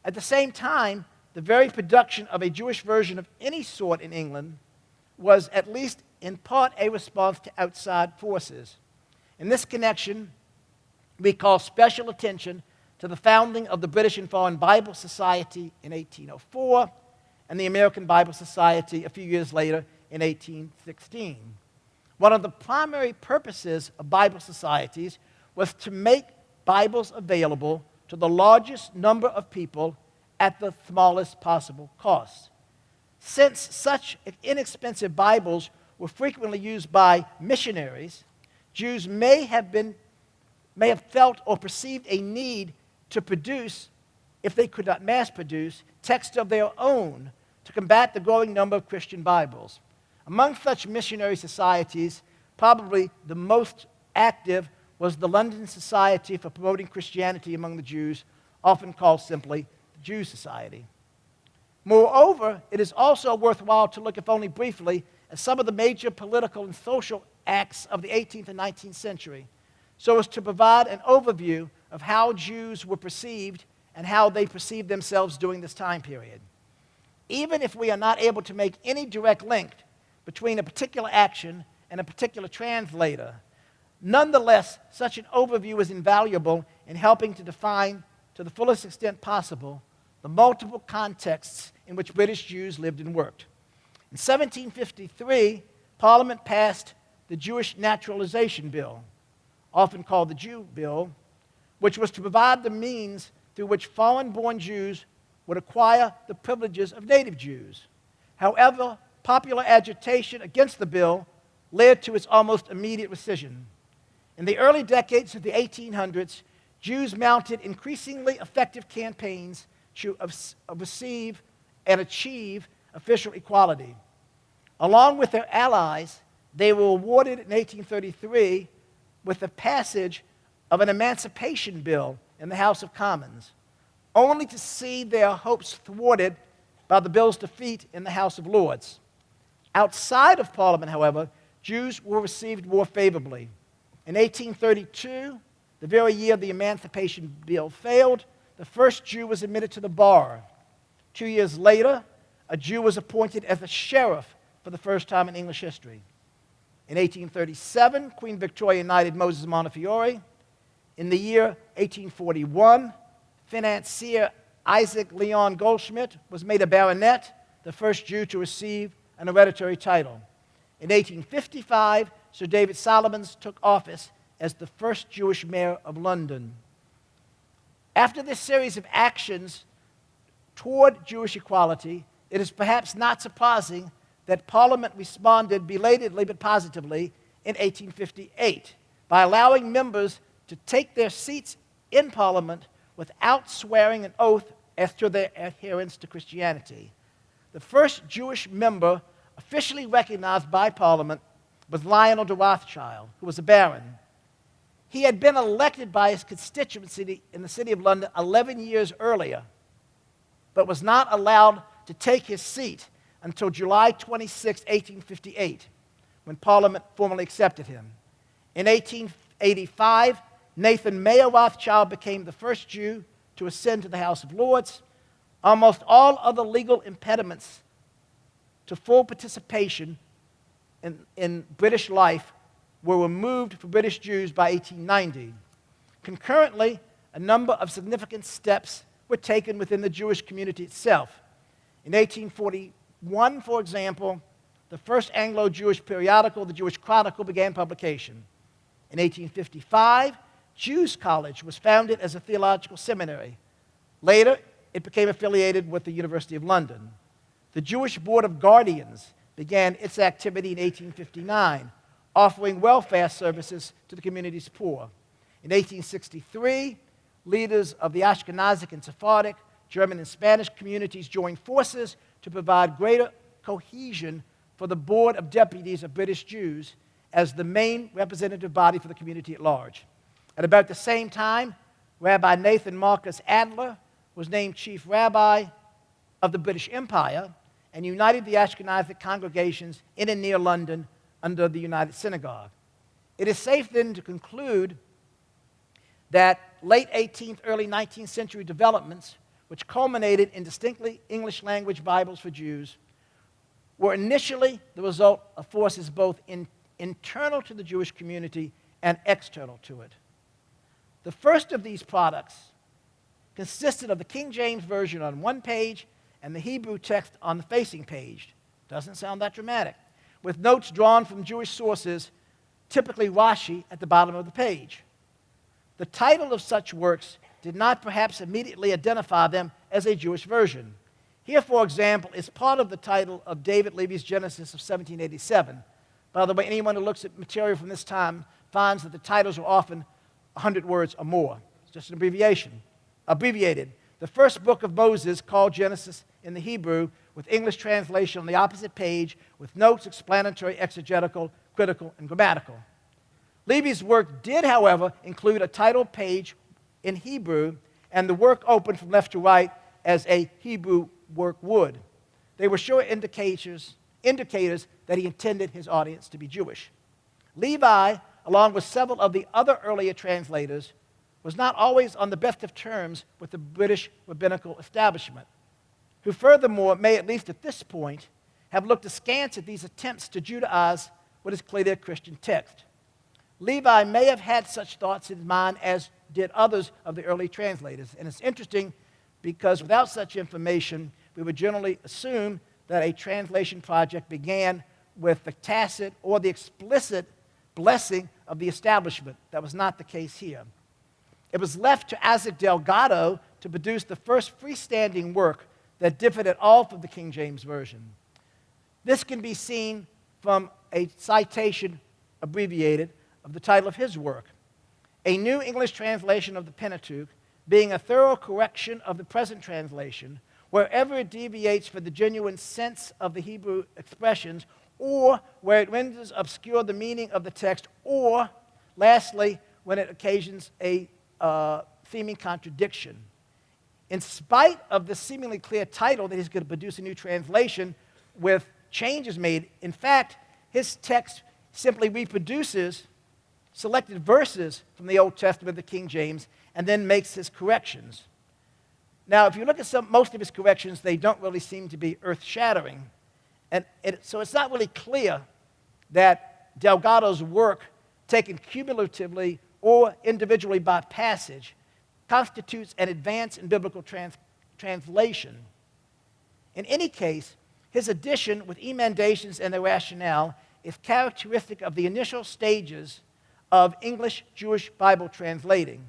At the same time, the very production of a Jewish version of any sort in England was at least in part a response to outside forces. In this connection, we call special attention to the founding of the British and Foreign Bible Society in 1804 and the American Bible Society a few years later in 1816. One of the primary purposes of Bible societies was to make Bibles available to the largest number of people at the smallest possible cost. Since such inexpensive Bibles were frequently used by missionaries, Jews may have felt or perceived a need to produce, if they could not mass produce, texts of their own to combat the growing number of Christian Bibles. Among such missionary societies, probably the most active was the London Society for Promoting Christianity Among the Jews, often called simply the Jew Society. Moreover, it is also worthwhile to look, if only briefly, at some of the major political and social acts of the 18th and 19th century, so as to provide an overview of how Jews were perceived and how they perceived themselves during this time period. Even if we are not able to make any direct link between a particular action and a particular translator, nonetheless, such an overview is invaluable in helping to define, to the fullest extent possible, the multiple contexts in which British Jews lived and worked. In 1753, Parliament passed the Jewish Naturalization Bill, often called the Jew Bill, which was to provide the means through which foreign-born Jews would acquire the privileges of native Jews. However, popular agitation against the bill led to its almost immediate rescission. In the early decades of the 1800s, Jews mounted increasingly effective campaigns to receive and achieve official equality. Along with their allies, they were awarded in 1833 with the passage of an emancipation bill in the House of Commons, only to see their hopes thwarted by the bill's defeat in the House of Lords. Outside of Parliament, however, Jews were received more favorably. In 1832, the very year the Emancipation Bill failed, the first Jew was admitted to the bar. 2 years later, a Jew was appointed as a sheriff for the first time in English history. In 1837, Queen Victoria knighted Moses Montefiore. In the year 1841, financier Isaac Leon Goldschmidt was made a baronet, the first Jew to receive an hereditary title. In 1855, Sir David Solomons took office as the first Jewish mayor of London. After this series of actions toward Jewish equality, it is perhaps not surprising that Parliament responded belatedly but positively in 1858 by allowing members to take their seats in Parliament without swearing an oath as to their adherence to Christianity. The first Jewish member officially recognized by Parliament was Lionel de Rothschild, who was a baron. He had been elected by his constituency in the city of London 11 years earlier, but was not allowed to take his seat until July 26, 1858, when Parliament formally accepted him. In 1885, Nathan Mayer Rothschild became the first Jew to ascend to the House of Lords. Almost all other legal impediments to full participation in British life were removed for British Jews by 1890. Concurrently, a number of significant steps were taken within the Jewish community itself. In 1841, for example, the first Anglo-Jewish periodical, the Jewish Chronicle, began publication. In 1855, Jews College was founded as a theological seminary. Later, it became affiliated with the University of London. The Jewish Board of Guardians began its activity in 1859, offering welfare services to the community's poor. In 1863, leaders of the Ashkenazic and Sephardic, German and Spanish communities joined forces to provide greater cohesion for the Board of Deputies of British Jews as the main representative body for the community at large. At about the same time, Rabbi Nathan Marcus Adler was named chief rabbi of the British Empire and united the Ashkenazic congregations in and near London under the United Synagogue. It is safe then to conclude that late 18th, early 19th century developments, which culminated in distinctly English language Bibles for Jews, were initially the result of forces both internal to the Jewish community and external to it. The first of these products consisted of the King James Version on one page and the Hebrew text on the facing page. Doesn't sound that dramatic. With notes drawn from Jewish sources, typically Rashi, at the bottom of the page. The title of such works did not perhaps immediately identify them as a Jewish version. Here, for example, is part of the title of David Levy's Genesis of 1787. By the way, anyone who looks at material from this time finds that the titles are often 100 words or more. It's just an abbreviation. Abbreviated. The first book of Moses, called Genesis in the Hebrew, with English translation on the opposite page, with notes explanatory, exegetical, critical, and grammatical. Levy's work did, however, include a title page in Hebrew, and the work opened from left to right as a Hebrew work would. They were sure indicators that he intended his audience to be Jewish. Levi, along with several of the other earlier translators, was not always on the best of terms with the British rabbinical establishment, who furthermore may, at least at this point, have looked askance at these attempts to Judaize what is clearly a Christian text. Levi may have had such thoughts in mind as did others of the early translators. And it's interesting because without such information, we would generally assume that a translation project began with the tacit or the explicit blessing of the establishment. That was not the case here. It was left to Isaac Delgado to produce the first freestanding work that differed at all from the King James Version. This can be seen from a citation, abbreviated, of the title of his work. A New English Translation of the Pentateuch, being a thorough correction of the present translation, wherever it deviates from the genuine sense of the Hebrew expressions, or where it renders obscure the meaning of the text, or, lastly, when it occasions a seeming contradiction. In spite of the seemingly clear title that he's going to produce a new translation with changes made, in fact, his text simply reproduces selected verses from the Old Testament, the King James, and then makes his corrections. Now, if you look at most of his corrections, they don't really seem to be earth-shattering. So it's not really clear that Delgado's work, taken cumulatively or individually by passage, constitutes an advance in biblical translation. In any case, his addition with emendations and their rationale is characteristic of the initial stages of English-Jewish Bible translating.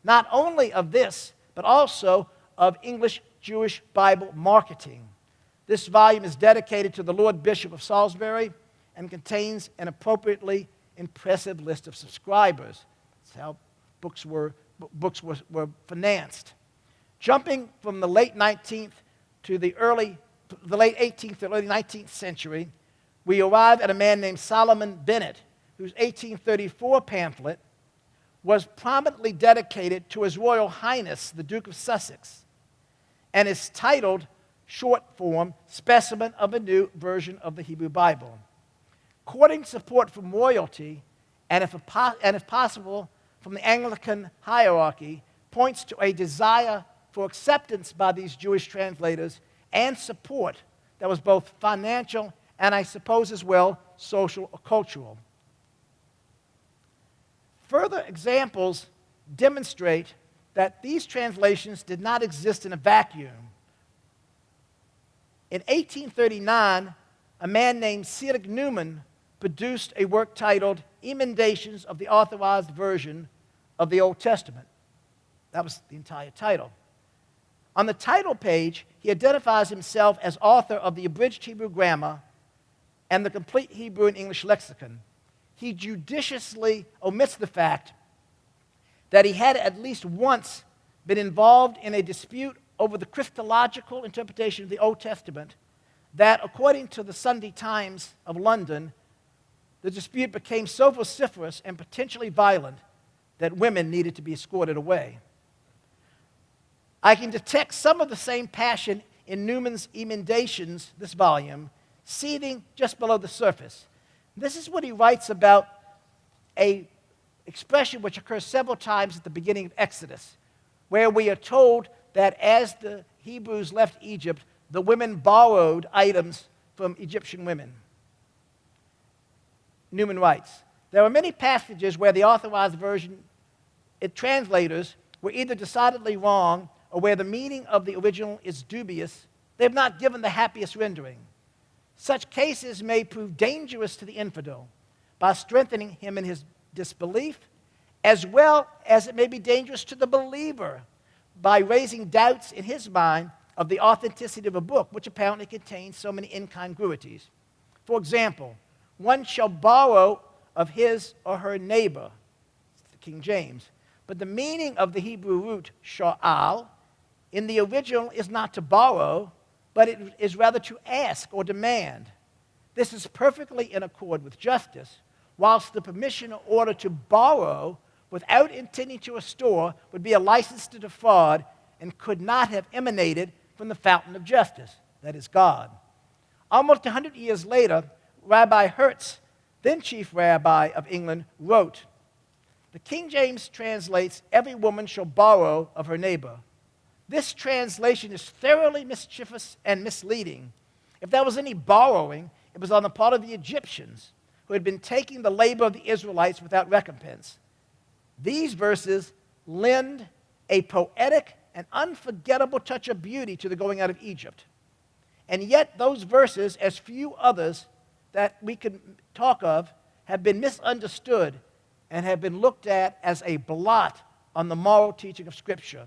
Not only of this, but also of English-Jewish Bible marketing. This volume is dedicated to the Lord Bishop of Salisbury and contains an appropriately impressive list of subscribers. That's how books were financed. Jumping from the late 18th to the early 19th century, we arrive at a man named Solomon Bennett, whose 1834 pamphlet was prominently dedicated to His Royal Highness, the Duke of Sussex, and is titled, short form, Specimen of a New Version of the Hebrew Bible. Courting support from royalty, and if possible, from the Anglican hierarchy, points to a desire for acceptance by these Jewish translators and support that was both financial and, I suppose as well, social or cultural. Further examples demonstrate that these translations did not exist in a vacuum. In 1839, a man named Cyril Newman produced a work titled Emendations of the Authorized Version of the Old Testament. That was the entire title. On the title page, he identifies himself as author of the Abridged Hebrew Grammar and the Complete Hebrew and English Lexicon. He judiciously omits the fact that he had at least once been involved in a dispute over the Christological interpretation of the Old Testament that, according to the Sunday Times of London, the dispute became so vociferous and potentially violent that women needed to be escorted away. I can detect some of the same passion in Newman's emendations, this volume, seething just below the surface. This is what he writes about an expression which occurs several times at the beginning of Exodus, where we are told that as the Hebrews left Egypt, the women borrowed items from Egyptian women. Newman writes, there are many passages where the authorized version translators were either decidedly wrong or where the meaning of the original is dubious They have not given the happiest rendering. Such cases may prove dangerous to the infidel by strengthening him in his disbelief, as well as it may be dangerous to the believer by raising doubts in his mind of the authenticity of a book, which apparently contains so many incongruities. For example, one shall borrow of his or her neighbor, King James, but the meaning of the Hebrew root sha'al in the original is not to borrow, but it is rather to ask or demand. This is perfectly in accord with justice, whilst the permission or order to borrow without intending to restore would be a license to defraud and could not have emanated from the fountain of justice, that is God. Almost 100 years later, Rabbi Hertz, then chief rabbi of England, wrote, "The King James translates, 'Every woman shall borrow of her neighbor.' This translation is thoroughly mischievous and misleading. If there was any borrowing, it was on the part of the Egyptians, who had been taking the labor of the Israelites without recompense. These verses lend a poetic and unforgettable touch of beauty to the going out of Egypt. And yet those verses, as few others that we can talk of, have been misunderstood and have been looked at as a blot on the moral teaching of Scripture.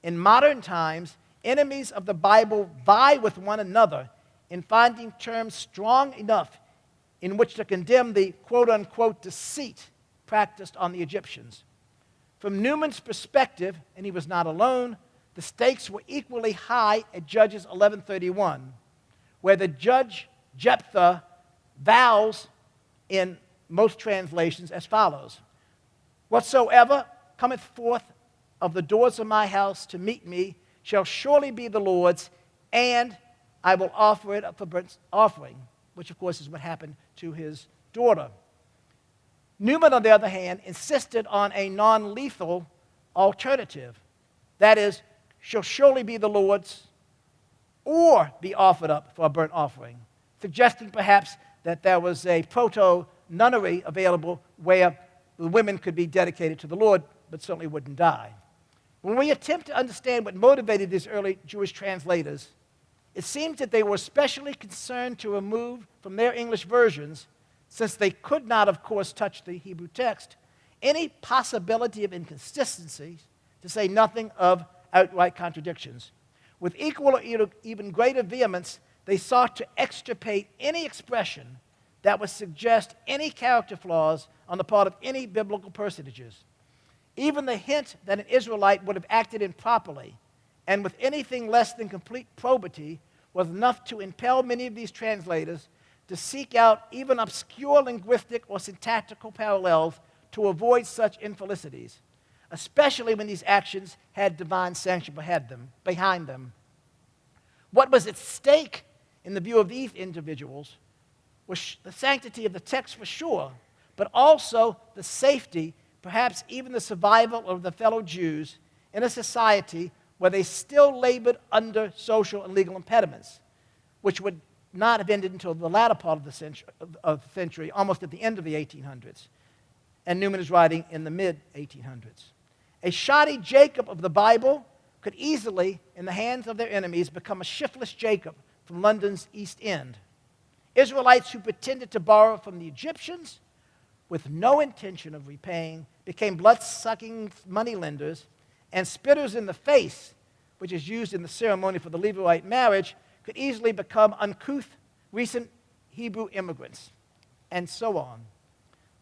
In modern times, enemies of the Bible vie with one another in finding terms strong enough in which to condemn the quote-unquote deceit practiced on the Egyptians. From Newman's perspective, and he was not alone, the stakes were equally high at Judges 11:31, where the judge Jephthah vows in most translations as follows: "Whatsoever cometh forth of the doors of my house to meet me shall surely be the Lord's, and I will offer it up for burnt offering," which of course is what happened to his daughter. Newman, on the other hand, insisted on a non-lethal alternative. That is, shall surely be the Lord's or be offered up for a burnt offering, suggesting perhaps that there was a proto-nunnery available where the women could be dedicated to the Lord, but certainly wouldn't die. When we attempt to understand what motivated these early Jewish translators, it seems that they were especially concerned to remove from their English versions, since they could not, of course, touch the Hebrew text, any possibility of inconsistencies, to say nothing of outright contradictions. With equal or even greater vehemence, they sought to extirpate any expression that would suggest any character flaws on the part of any biblical personages. Even the hint that an Israelite would have acted improperly and with anything less than complete probity was enough to impel many of these translators to seek out even obscure linguistic or syntactical parallels to avoid such infelicities, especially when these actions had divine sanction behind them. What was at stake in the view of these individuals was the sanctity of the text for sure, but also the safety, perhaps even the survival of the fellow Jews in a society where they still labored under social and legal impediments, which would not have ended until the latter part of the century, almost at the end of the 1800s. And Newman is writing in the mid-1800s. A shoddy Jacob of the Bible could easily, in the hands of their enemies, become a shiftless Jacob from London's East End. Israelites who pretended to borrow from the Egyptians with no intention of repaying became blood-sucking moneylenders, and spitters in the face, which is used in the ceremony for the Levite marriage, could easily become uncouth, recent Hebrew immigrants, and so on.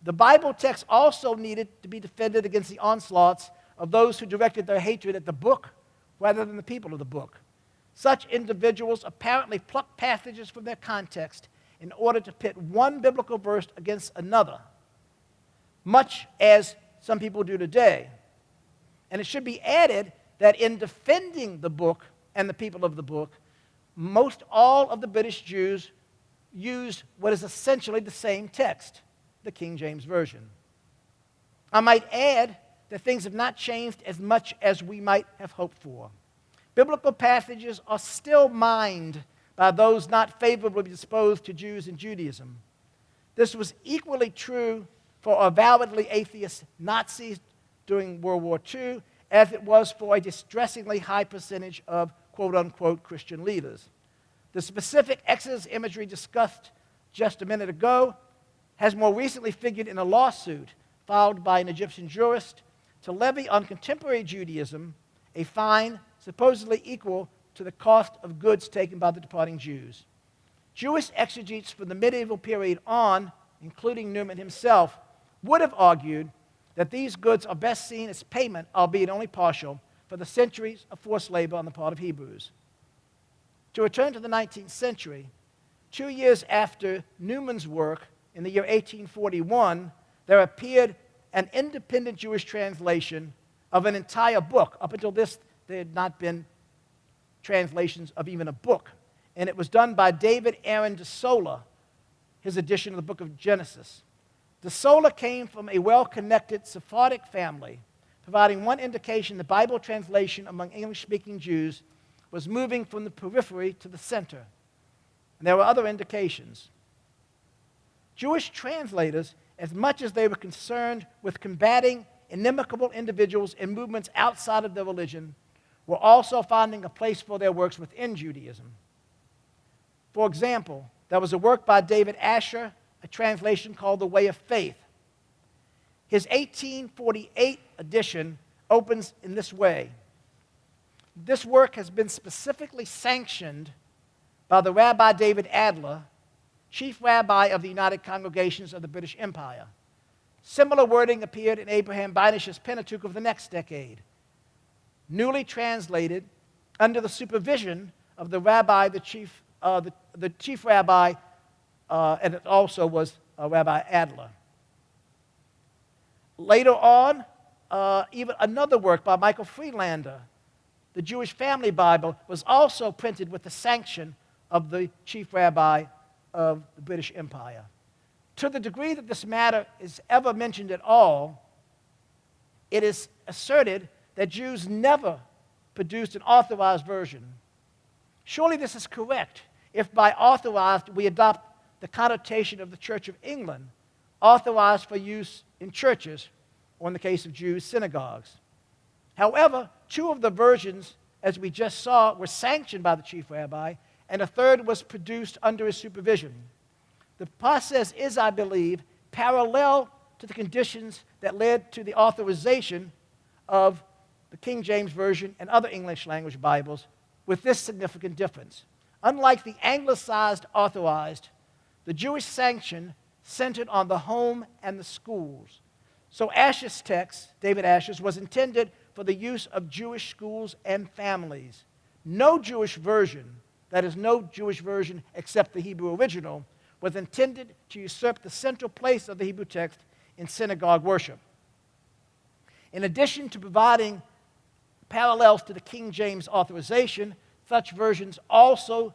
The Bible text also needed to be defended against the onslaughts of those who directed their hatred at the book rather than the people of the book. Such individuals apparently plucked passages from their context in order to pit one biblical verse against another, much as some people do today. And it should be added that in defending the book and the people of the book, most all of the British Jews used what is essentially the same text, the King James Version. I might add that things have not changed as much as we might have hoped for. Biblical passages are still mined by those not favorably disposed to Jews and Judaism. This was equally true for avowedly atheist Nazis during World War II, as it was for a distressingly high percentage of quote-unquote Christian leaders. The specific Exodus imagery discussed just a minute ago has more recently figured in a lawsuit filed by an Egyptian jurist to levy on contemporary Judaism a fine supposedly equal to the cost of goods taken by the departing Jews. Jewish exegetes from the medieval period on, including Newman himself, would have argued that these goods are best seen as payment, albeit only partial, for the centuries of forced labor on the part of Hebrews. To return to the 19th century, 2 years after Newman's work, in the year 1841, there appeared an independent Jewish translation of an entire book. Up until this, there had not been translations of even a book. And it was done by David Aaron de Sola, his edition of the book of Genesis. De Sola came from a well-connected Sephardic family, providing one indication the Bible translation among English-speaking Jews was moving from the periphery to the center. And there were other indications. Jewish translators, as much as they were concerned with combating inimical individuals and movements outside of their religion, were also finding a place for their works within Judaism. For example, there was a work by David Asher, a translation called The Way of Faith. His 1848 edition opens in this way. This work has been specifically sanctioned by the Rabbi David Adler, chief rabbi of the United Congregations of the British Empire. Similar wording appeared in Abraham Beinish's Pentateuch of the next decade, newly translated under the supervision of the rabbi, the chief rabbi, and it also was Rabbi Adler. Later on, even another work by Michael Friedlander, the Jewish Family Bible, was also printed with the sanction of the chief rabbi of the British Empire. To the degree that this matter is ever mentioned at all, it is asserted that Jews never produced an authorized version. Surely this is correct if by authorized we adopt the connotation of the Church of England, authorized for use in churches, or in the case of Jews, synagogues. However, 2 of the versions, as we just saw, were sanctioned by the chief rabbi, and a third was produced under his supervision. The process is, I believe, parallel to the conditions that led to the authorization of the King James Version and other English language Bibles, with this significant difference. Unlike the anglicized authorized, the Jewish sanction centered on the home and the schools. So Asher's text, David Asher's, was intended for the use of Jewish schools and families. No Jewish version, that is, no Jewish version except the Hebrew original, was intended to usurp the central place of the Hebrew text in synagogue worship. In addition to providing parallels to the King James authorization, such versions also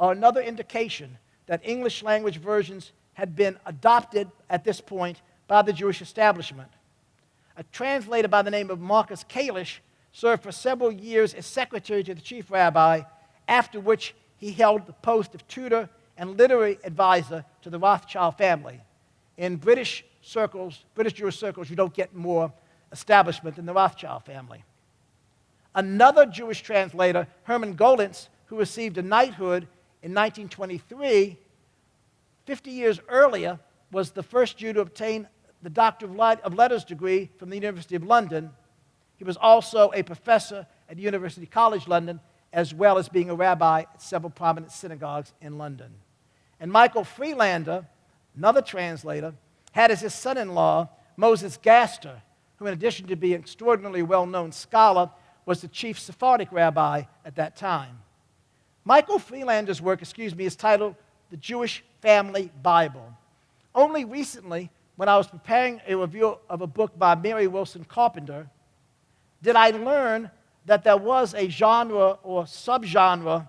are another indication that English language versions had been adopted at this point by the Jewish establishment. A translator by the name of Marcus Kalish served for several years as secretary to the chief rabbi, after which he held the post of tutor and literary advisor to the Rothschild family. In British Jewish circles, you don't get more establishment than the Rothschild family. Another Jewish translator, Hermann Golitz, who received a knighthood in 1923, 50 years earlier, was the first Jew to obtain the Doctor of Letters degree from the University of London. He was also a professor at University College London, as well as being a rabbi at several prominent synagogues in London. And Michael Friedlander, another translator, had as his son-in-law Moses Gaster, who in addition to being an extraordinarily well-known scholar, was the chief Sephardic rabbi at that time. Michael Friedlander's work, is titled The Jewish Family Bible. Only recently, when I was preparing a review of a book by Mary Wilson Carpenter, did I learn that there was a genre or subgenre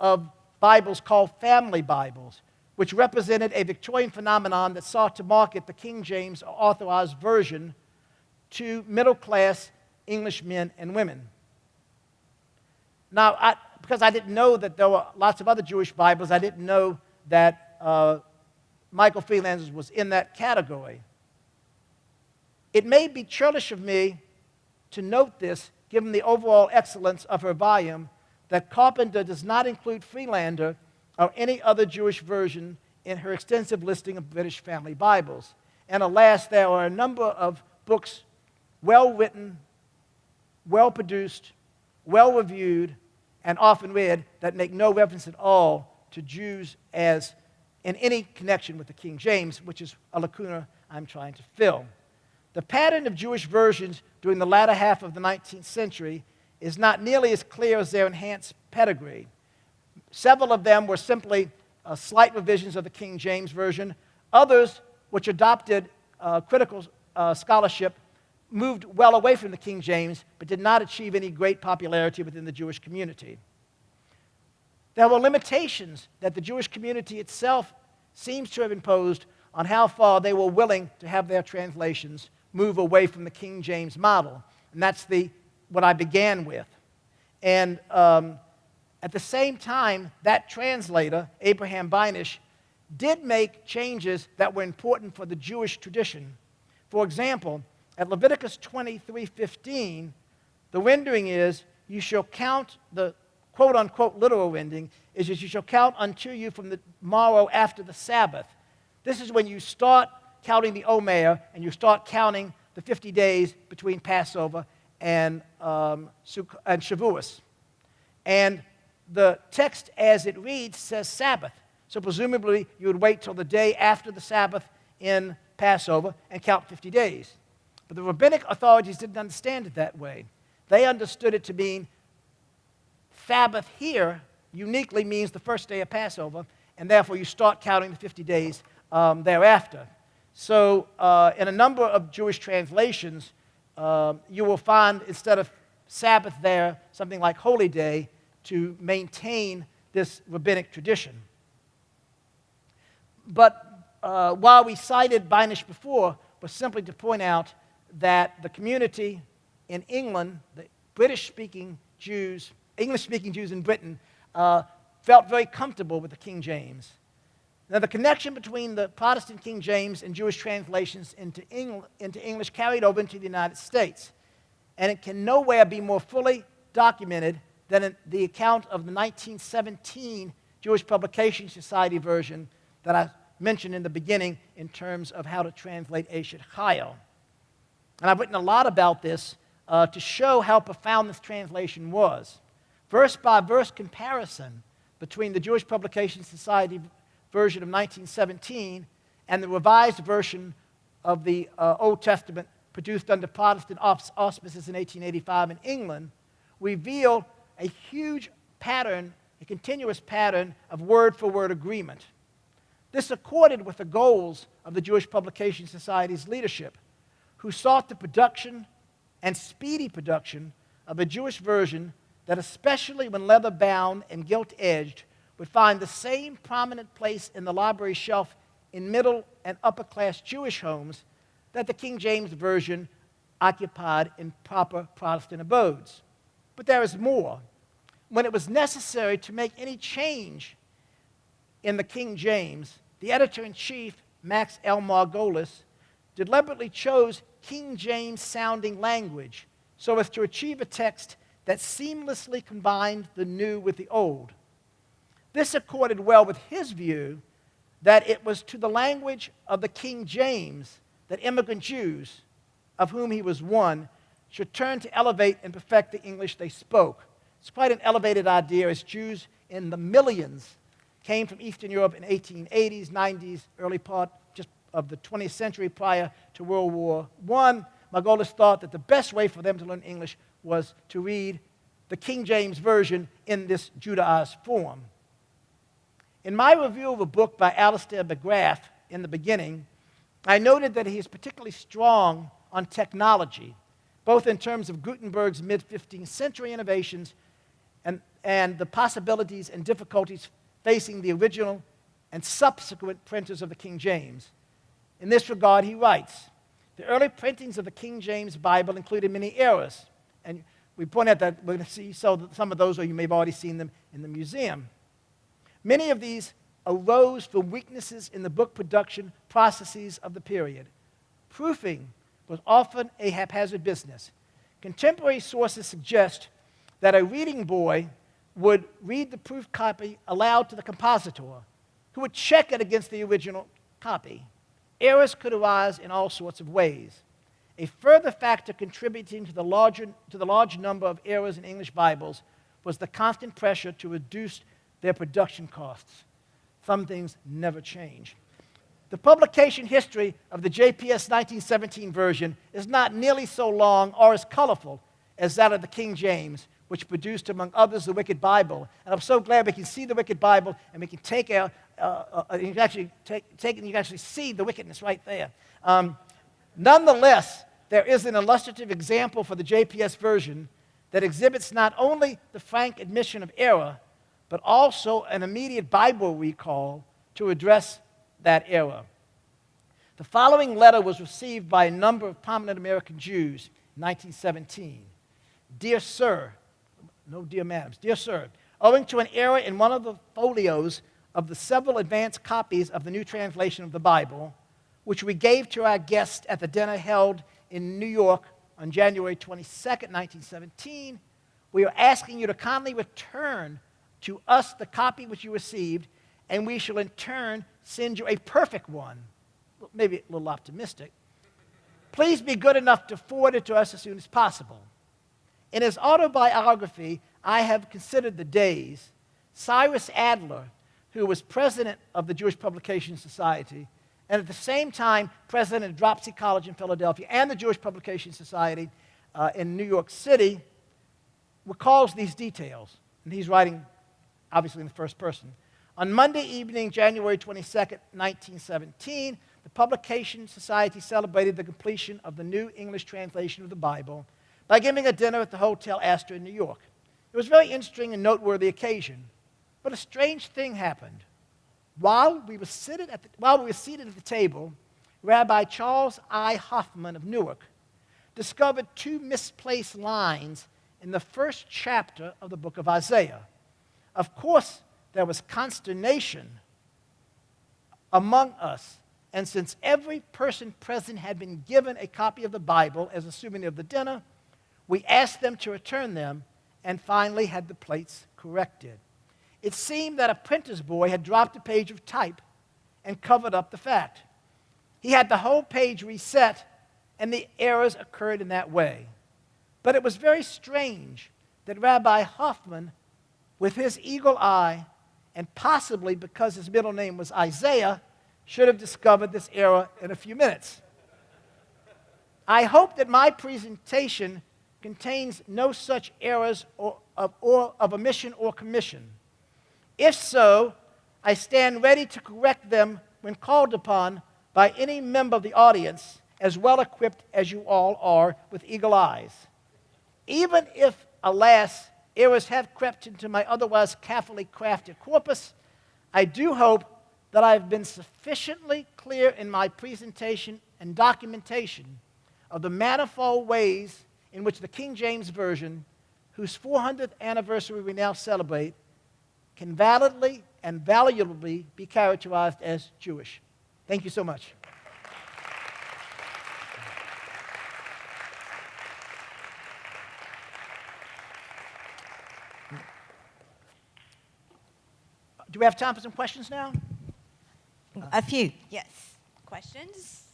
of Bibles called family Bibles, which represented a Victorian phenomenon that sought to market the King James authorized version to middle-class English men and women. Now, because I didn't know that there were lots of other Jewish Bibles, I didn't know that Michael Friedlander's was in that category. It may be churlish of me to note this, given the overall excellence of her volume, that Carpenter does not include Freelander or any other Jewish version in her extensive listing of British family Bibles. And alas, there are a number of books well-written, well-produced, well-reviewed, and often read that make no reference at all to Jews as in any connection with the King James, which is a lacuna I'm trying to fill. The pattern of Jewish versions during the latter half of the 19th century is not nearly as clear as their enhanced pedigree. Several of them were simply slight revisions of the King James Version. Others, which adopted critical scholarship, moved well away from the King James, but did not achieve any great popularity within the Jewish community. There were limitations that the Jewish community itself seems to have imposed on how far they were willing to have their translations move away from the King James model. And that's what I began with. And at the same time, that translator, Abraham Beinisch, did make changes that were important for the Jewish tradition. For example, at Leviticus 23:15, the rendering is, you shall count, the quote-unquote literal rendering is, you shall count unto you from the morrow after the Sabbath. This is when you start counting the Omer and you start counting the 50 days between Passover and Shavuos. And the text as it reads says Sabbath. So presumably you would wait till the day after the Sabbath in Passover and count 50 days. But the rabbinic authorities didn't understand it that way. They understood it to mean Sabbath here uniquely means the first day of Passover, and therefore you start counting the 50 days thereafter. So in a number of Jewish translations, you will find instead of Sabbath there, something like Holy Day, to maintain this rabbinic tradition. But while we cited Beinisch before, was simply to point out that the community in England, the British-speaking Jews, English-speaking Jews in Britain, felt very comfortable with the King James. Now, the connection between the Protestant King James and Jewish translations into English carried over into the United States. And it can nowhere be more fully documented than in the account of the 1917 Jewish Publication Society version that I mentioned in the beginning in terms of how to translate Eshet Chayil. And I've written a lot about this to show how profound this translation was. Verse-by-verse comparison between the Jewish Publication Society version of 1917 and the revised version of the Old Testament produced under Protestant auspices in 1885 in England revealed a huge pattern, a continuous pattern of word-for-word agreement. This accorded with the goals of the Jewish Publication Society's leadership, who sought the production and speedy production of a Jewish version that, especially when leather-bound and gilt-edged, would find the same prominent place in the library shelf in middle and upper-class Jewish homes that the King James Version occupied in proper Protestant abodes. But there is more. When it was necessary to make any change in the King James, the editor-in-chief, Max L. Margolis, deliberately chose King James-sounding language so as to achieve a text that seamlessly combined the new with the old. This accorded well with his view that it was to the language of the King James that immigrant Jews, of whom he was one, should turn to elevate and perfect the English they spoke. It's quite an elevated idea, as Jews in the millions came from Eastern Europe in 1880s, 90s, early part just of the 20th century prior to World War I. Margolis thought that the best way for them to learn English was to read the King James Version in this Judaized form. In my review of a book by Alistair McGrath in the beginning, I noted that he is particularly strong on technology, both in terms of Gutenberg's mid-15th century innovations and the possibilities and difficulties facing the original and subsequent printers of the King James. In this regard, he writes, the early printings of the King James Bible included many errors, and we point out that we're going to see some of those, or you may have already seen them in the museum. Many of these arose from weaknesses in the book production processes of the period. Proofing was often a haphazard business. Contemporary sources suggest that a reading boy would read the proof copy aloud to the compositor, who would check it against the original copy. Errors could arise in all sorts of ways. A further factor contributing to the large number of errors in English Bibles was the constant pressure to reduce their production costs. Some things never change. The publication history of the JPS 1917 version is not nearly so long or as colorful as that of the King James, which produced, among others, the Wicked Bible. And I'm so glad we can see the Wicked Bible, and we can take out, you can actually take it, and you can actually see the wickedness right there. Nonetheless, there is an illustrative example for the JPS version that exhibits not only the frank admission of error, but also an immediate Bible recall to address that error. The following letter was received by a number of prominent American Jews in 1917. Dear Sir, no dear madams, dear Sir, owing to an error in one of the folios of the several advanced copies of the new translation of the Bible, which we gave to our guest at the dinner held in New York on January 22nd, 1917, we are asking you to kindly return to us the copy which you received, and we shall in turn send you a perfect one. Maybe a little optimistic. Please be good enough to forward it to us as soon as possible. In his autobiography, I Have Considered the Days, Cyrus Adler, who was president of the Jewish Publication Society, and at the same time president of Dropsy College in Philadelphia and the Jewish Publication Society in New York City, recalls these details. And he's writing, obviously, in the first person. On Monday evening, January 22nd, 1917, the Publication Society celebrated the completion of the new English translation of the Bible by giving a dinner at the Hotel Astor in New York. It was a very interesting and noteworthy occasion, but a strange thing happened. While we were seated at the table, Rabbi Charles I. Hoffman of Newark discovered two misplaced lines in the first chapter of the book of Isaiah. Of course, there was consternation among us, and since every person present had been given a copy of the Bible as a souvenir of the dinner, we asked them to return them and finally had the plates corrected. It seemed that a printer's boy had dropped a page of type and covered up the fact. He had the whole page reset, and the errors occurred in that way. But it was very strange that Rabbi Hoffman, with his eagle eye, and possibly because his middle name was Isaiah, should have discovered this error in a few minutes. I hope that my presentation contains no such errors of omission or commission. If so, I stand ready to correct them when called upon by any member of the audience, as well equipped as you all are with eagle eyes. Even if, alas, errors have crept into my otherwise carefully crafted corpus, I do hope that I have been sufficiently clear in my presentation and documentation of the manifold ways in which the King James Version, whose 400th anniversary we now celebrate, can validly and valuably be characterized as Jewish. Thank you so much. Do we have time for some questions now? A few, yes. Questions?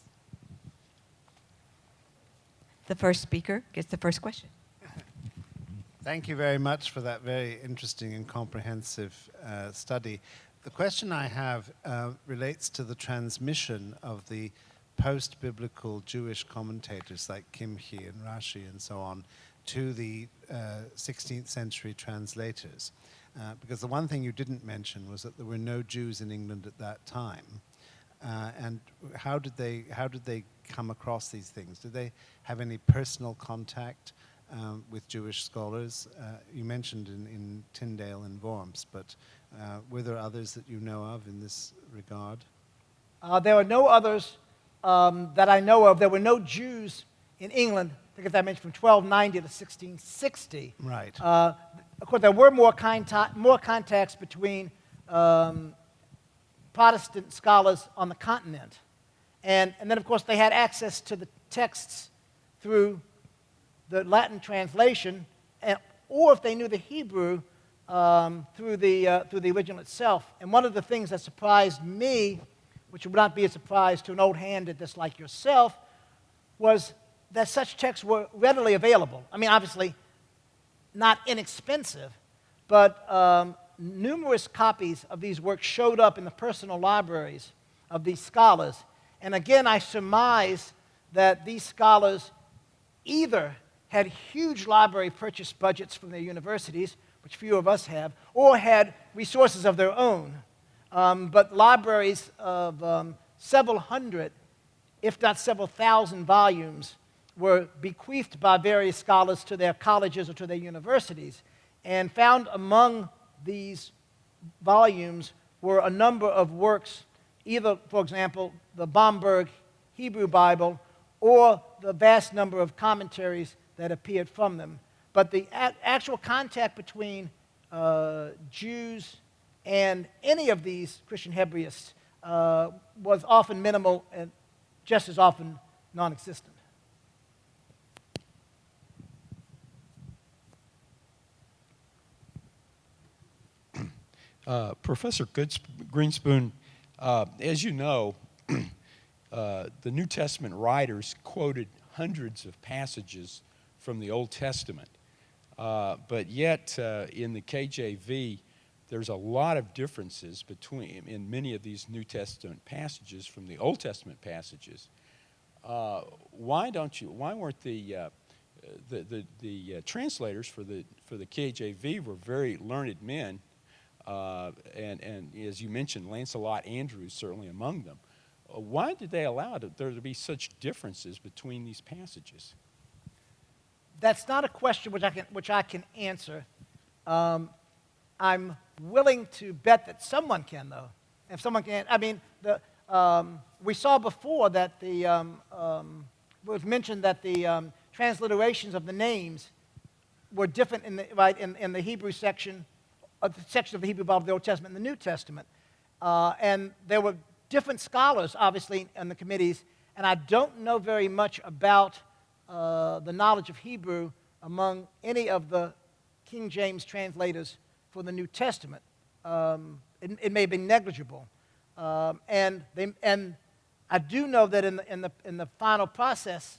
The first speaker gets the first question. Thank you very much for that very interesting and comprehensive study. The question I have relates to the transmission of the post-biblical Jewish commentators like Kimchi and Rashi and so on to the 16th century translators. Because the one thing you didn't mention was that there were no Jews in England at that time. And how did they come across these things? Did they have any personal contact with Jewish scholars? You mentioned in Tyndale and Worms, but were there others that you know of in this regard? There are no others that I know of. There were no Jews in England, I think as I mentioned, from 1290 to 1660. Right. Of course, there were more contacts between Protestant scholars on the continent. And then, of course, they had access to the texts through the Latin translation, or if they knew the Hebrew, through the original itself. And one of the things that surprised me, which would not be a surprise to an old hand at this like yourself, was that such texts were readily available. I mean, obviously, not inexpensive, but numerous copies of these works showed up in the personal libraries of these scholars. And again, I surmise that these scholars either had huge library purchase budgets from their universities, which few of us have, or had resources of their own. But libraries of several hundred, if not several thousand volumes, were bequeathed by various scholars to their colleges or to their universities. And found among these volumes were a number of works, either, for example, the Bomberg Hebrew Bible or the vast number of commentaries that appeared from them. But the actual contact between Jews and any of these Christian Hebraists was often minimal and just as often non-existent. Professor Greenspoon, as you know, the New Testament writers quoted hundreds of passages from the Old Testament. But yet, in the KJV, there's a lot of differences in many of these New Testament passages from the Old Testament passages. Why weren't the translators for the KJV were very learned men, and as you mentioned, Lancelot Andrews certainly among them. Why did they allow there to be such differences between these passages? That's not a question which I can answer. I'm willing to bet that someone can, though. If someone can, I mean, we saw before that it was mentioned that the transliterations of the names were different in the Hebrew section, the section of the Hebrew Bible of the Old Testament and the New Testament, and there were different scholars, obviously, in the committees, and I don't know very much about the knowledge of Hebrew among any of the King James translators for the New Testament. It may have been negligible, and I do know that in the final process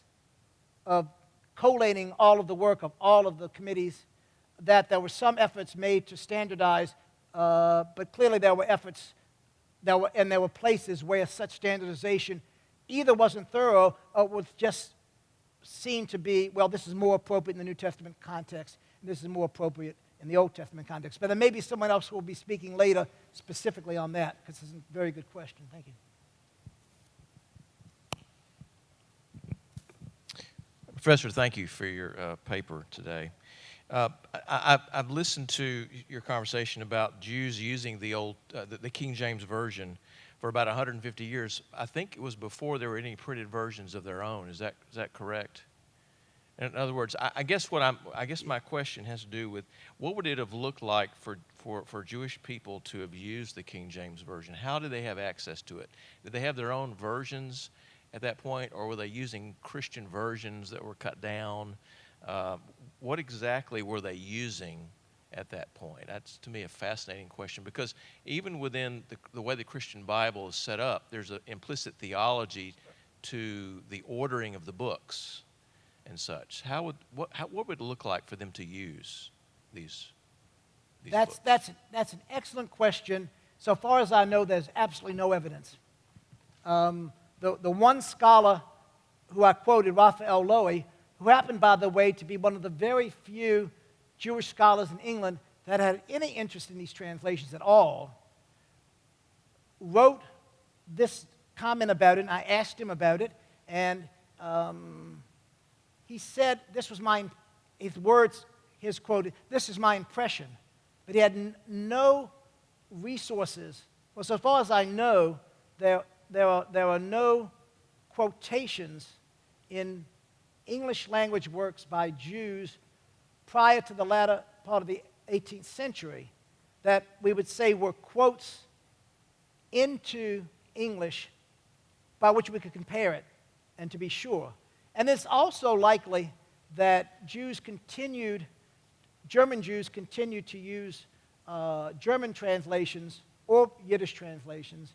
of collating all of the work of all of the committees, that there were some efforts made to standardize, but clearly there were efforts there were places where such standardization either wasn't thorough or was just seemed to be, well, this is more appropriate in the New Testament context, and this is more appropriate in the Old Testament context. But there may be someone else who will be speaking later specifically on that, because this is a very good question. Thank you. Professor, thank you for your paper today. I've listened to your conversation about Jews using the King James Version for about 150 years. I think it was before there were any printed versions of their own. Is that correct? In other words, I guess my question has to do with what would it have looked like for Jewish people to have used the King James Version? How did they have access to it? Did they have their own versions at that point, or were they using Christian versions that were cut down? What exactly were they using at that point? That's, to me, a fascinating question, because even within the way the Christian Bible is set up, there's an implicit theology to the ordering of the books and such. What would it look like for them to use these books? That's an excellent question. So far as I know, there's absolutely no evidence. The one scholar who I quoted, Raphael Lowy, who happened, by the way, to be one of the very few Jewish scholars in England that had any interest in these translations at all, wrote this comment about it, and I asked him about it, and he said, his quote, "This is my impression," but he had no resources. Well, so far as I know, there are no quotations in English language works by Jews prior to the latter part of the 18th century that we would say were quotes into English by which we could compare it and to be sure. And it's also likely that German Jews continued to use German translations or Yiddish translations,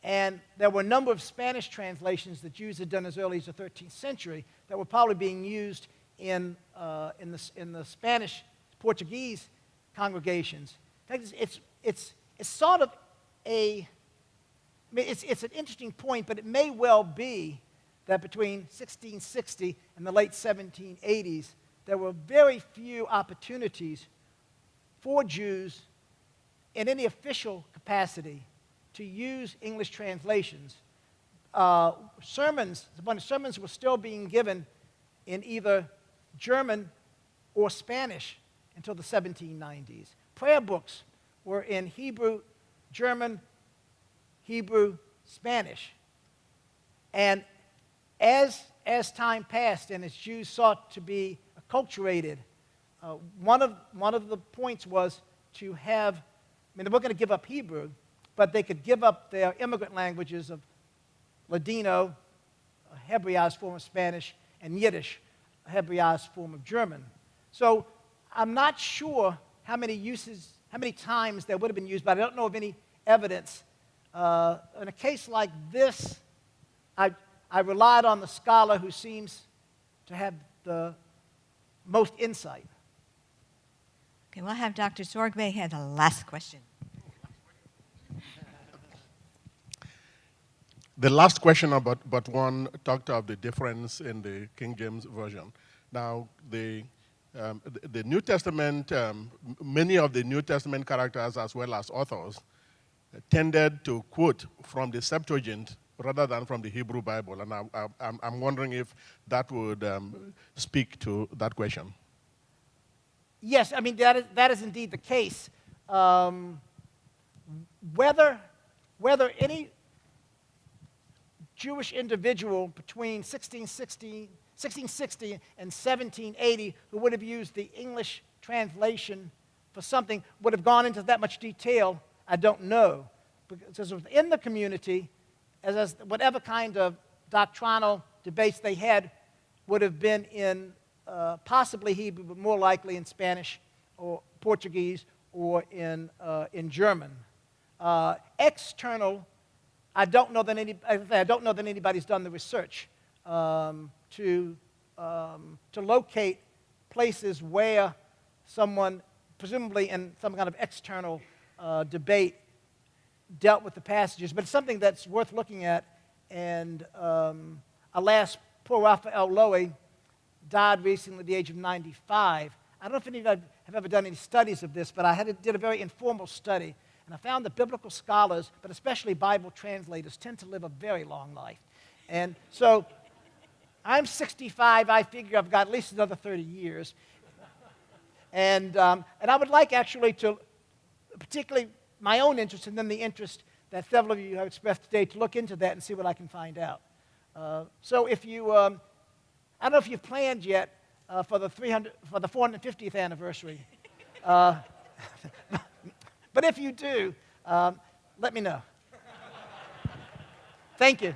and there were a number of Spanish translations that Jews had done as early as the 13th century that were probably being used in the Spanish, Portuguese congregations. In fact, it's sort of it's an interesting point, but it may well be that between 1660 and the late 1780s, there were very few opportunities for Jews in any official capacity to use English translations. Sermons were still being given in either German or Spanish until the 1790s. Prayer books were in Hebrew, German, Hebrew, Spanish. And as time passed and as Jews sought to be acculturated, one of the points was to have, they weren't going to give up Hebrew, but they could give up their immigrant languages of Ladino, a Hebraized form of Spanish, and Yiddish, a Hebraized form of German. So I'm not sure how many times they would have been used, but I don't know of any evidence. In a case like this, I relied on the scholar who seems to have the most insight. Okay, we'll have Dr. Sorgbe have the last question. The last question about but one talked of the difference in the King James Version. Now, the New Testament, many of the New Testament characters as well as authors tended to quote from the Septuagint rather than from the Hebrew Bible, and I'm wondering if that would speak to that question. Yes, that is indeed the case. Whether any Jewish individual between 1660 and 1780 who would have used the English translation for something would have gone into that much detail, I don't know. Because within the community, as whatever kind of doctrinal debates they had would have been in possibly Hebrew, but more likely in Spanish or Portuguese or in German. External, I don't know that anybody's done the research to locate places where someone, presumably in some kind of external debate, dealt with the passages. But it's something that's worth looking at. And alas, poor Raphael Lowy died recently at the age of 95. I don't know if any of you have ever done any studies of this, but I did a very informal study. And I found that biblical scholars, but especially Bible translators, tend to live a very long life. And so I'm 65. I figure I've got at least another 30 years. And I would like actually to, particularly my own interest and then the interest that several of you have expressed today, to look into that and see what I can find out. So if you, I don't know if you've planned yet for the 450th anniversary. But if you do, let me know. Thank you.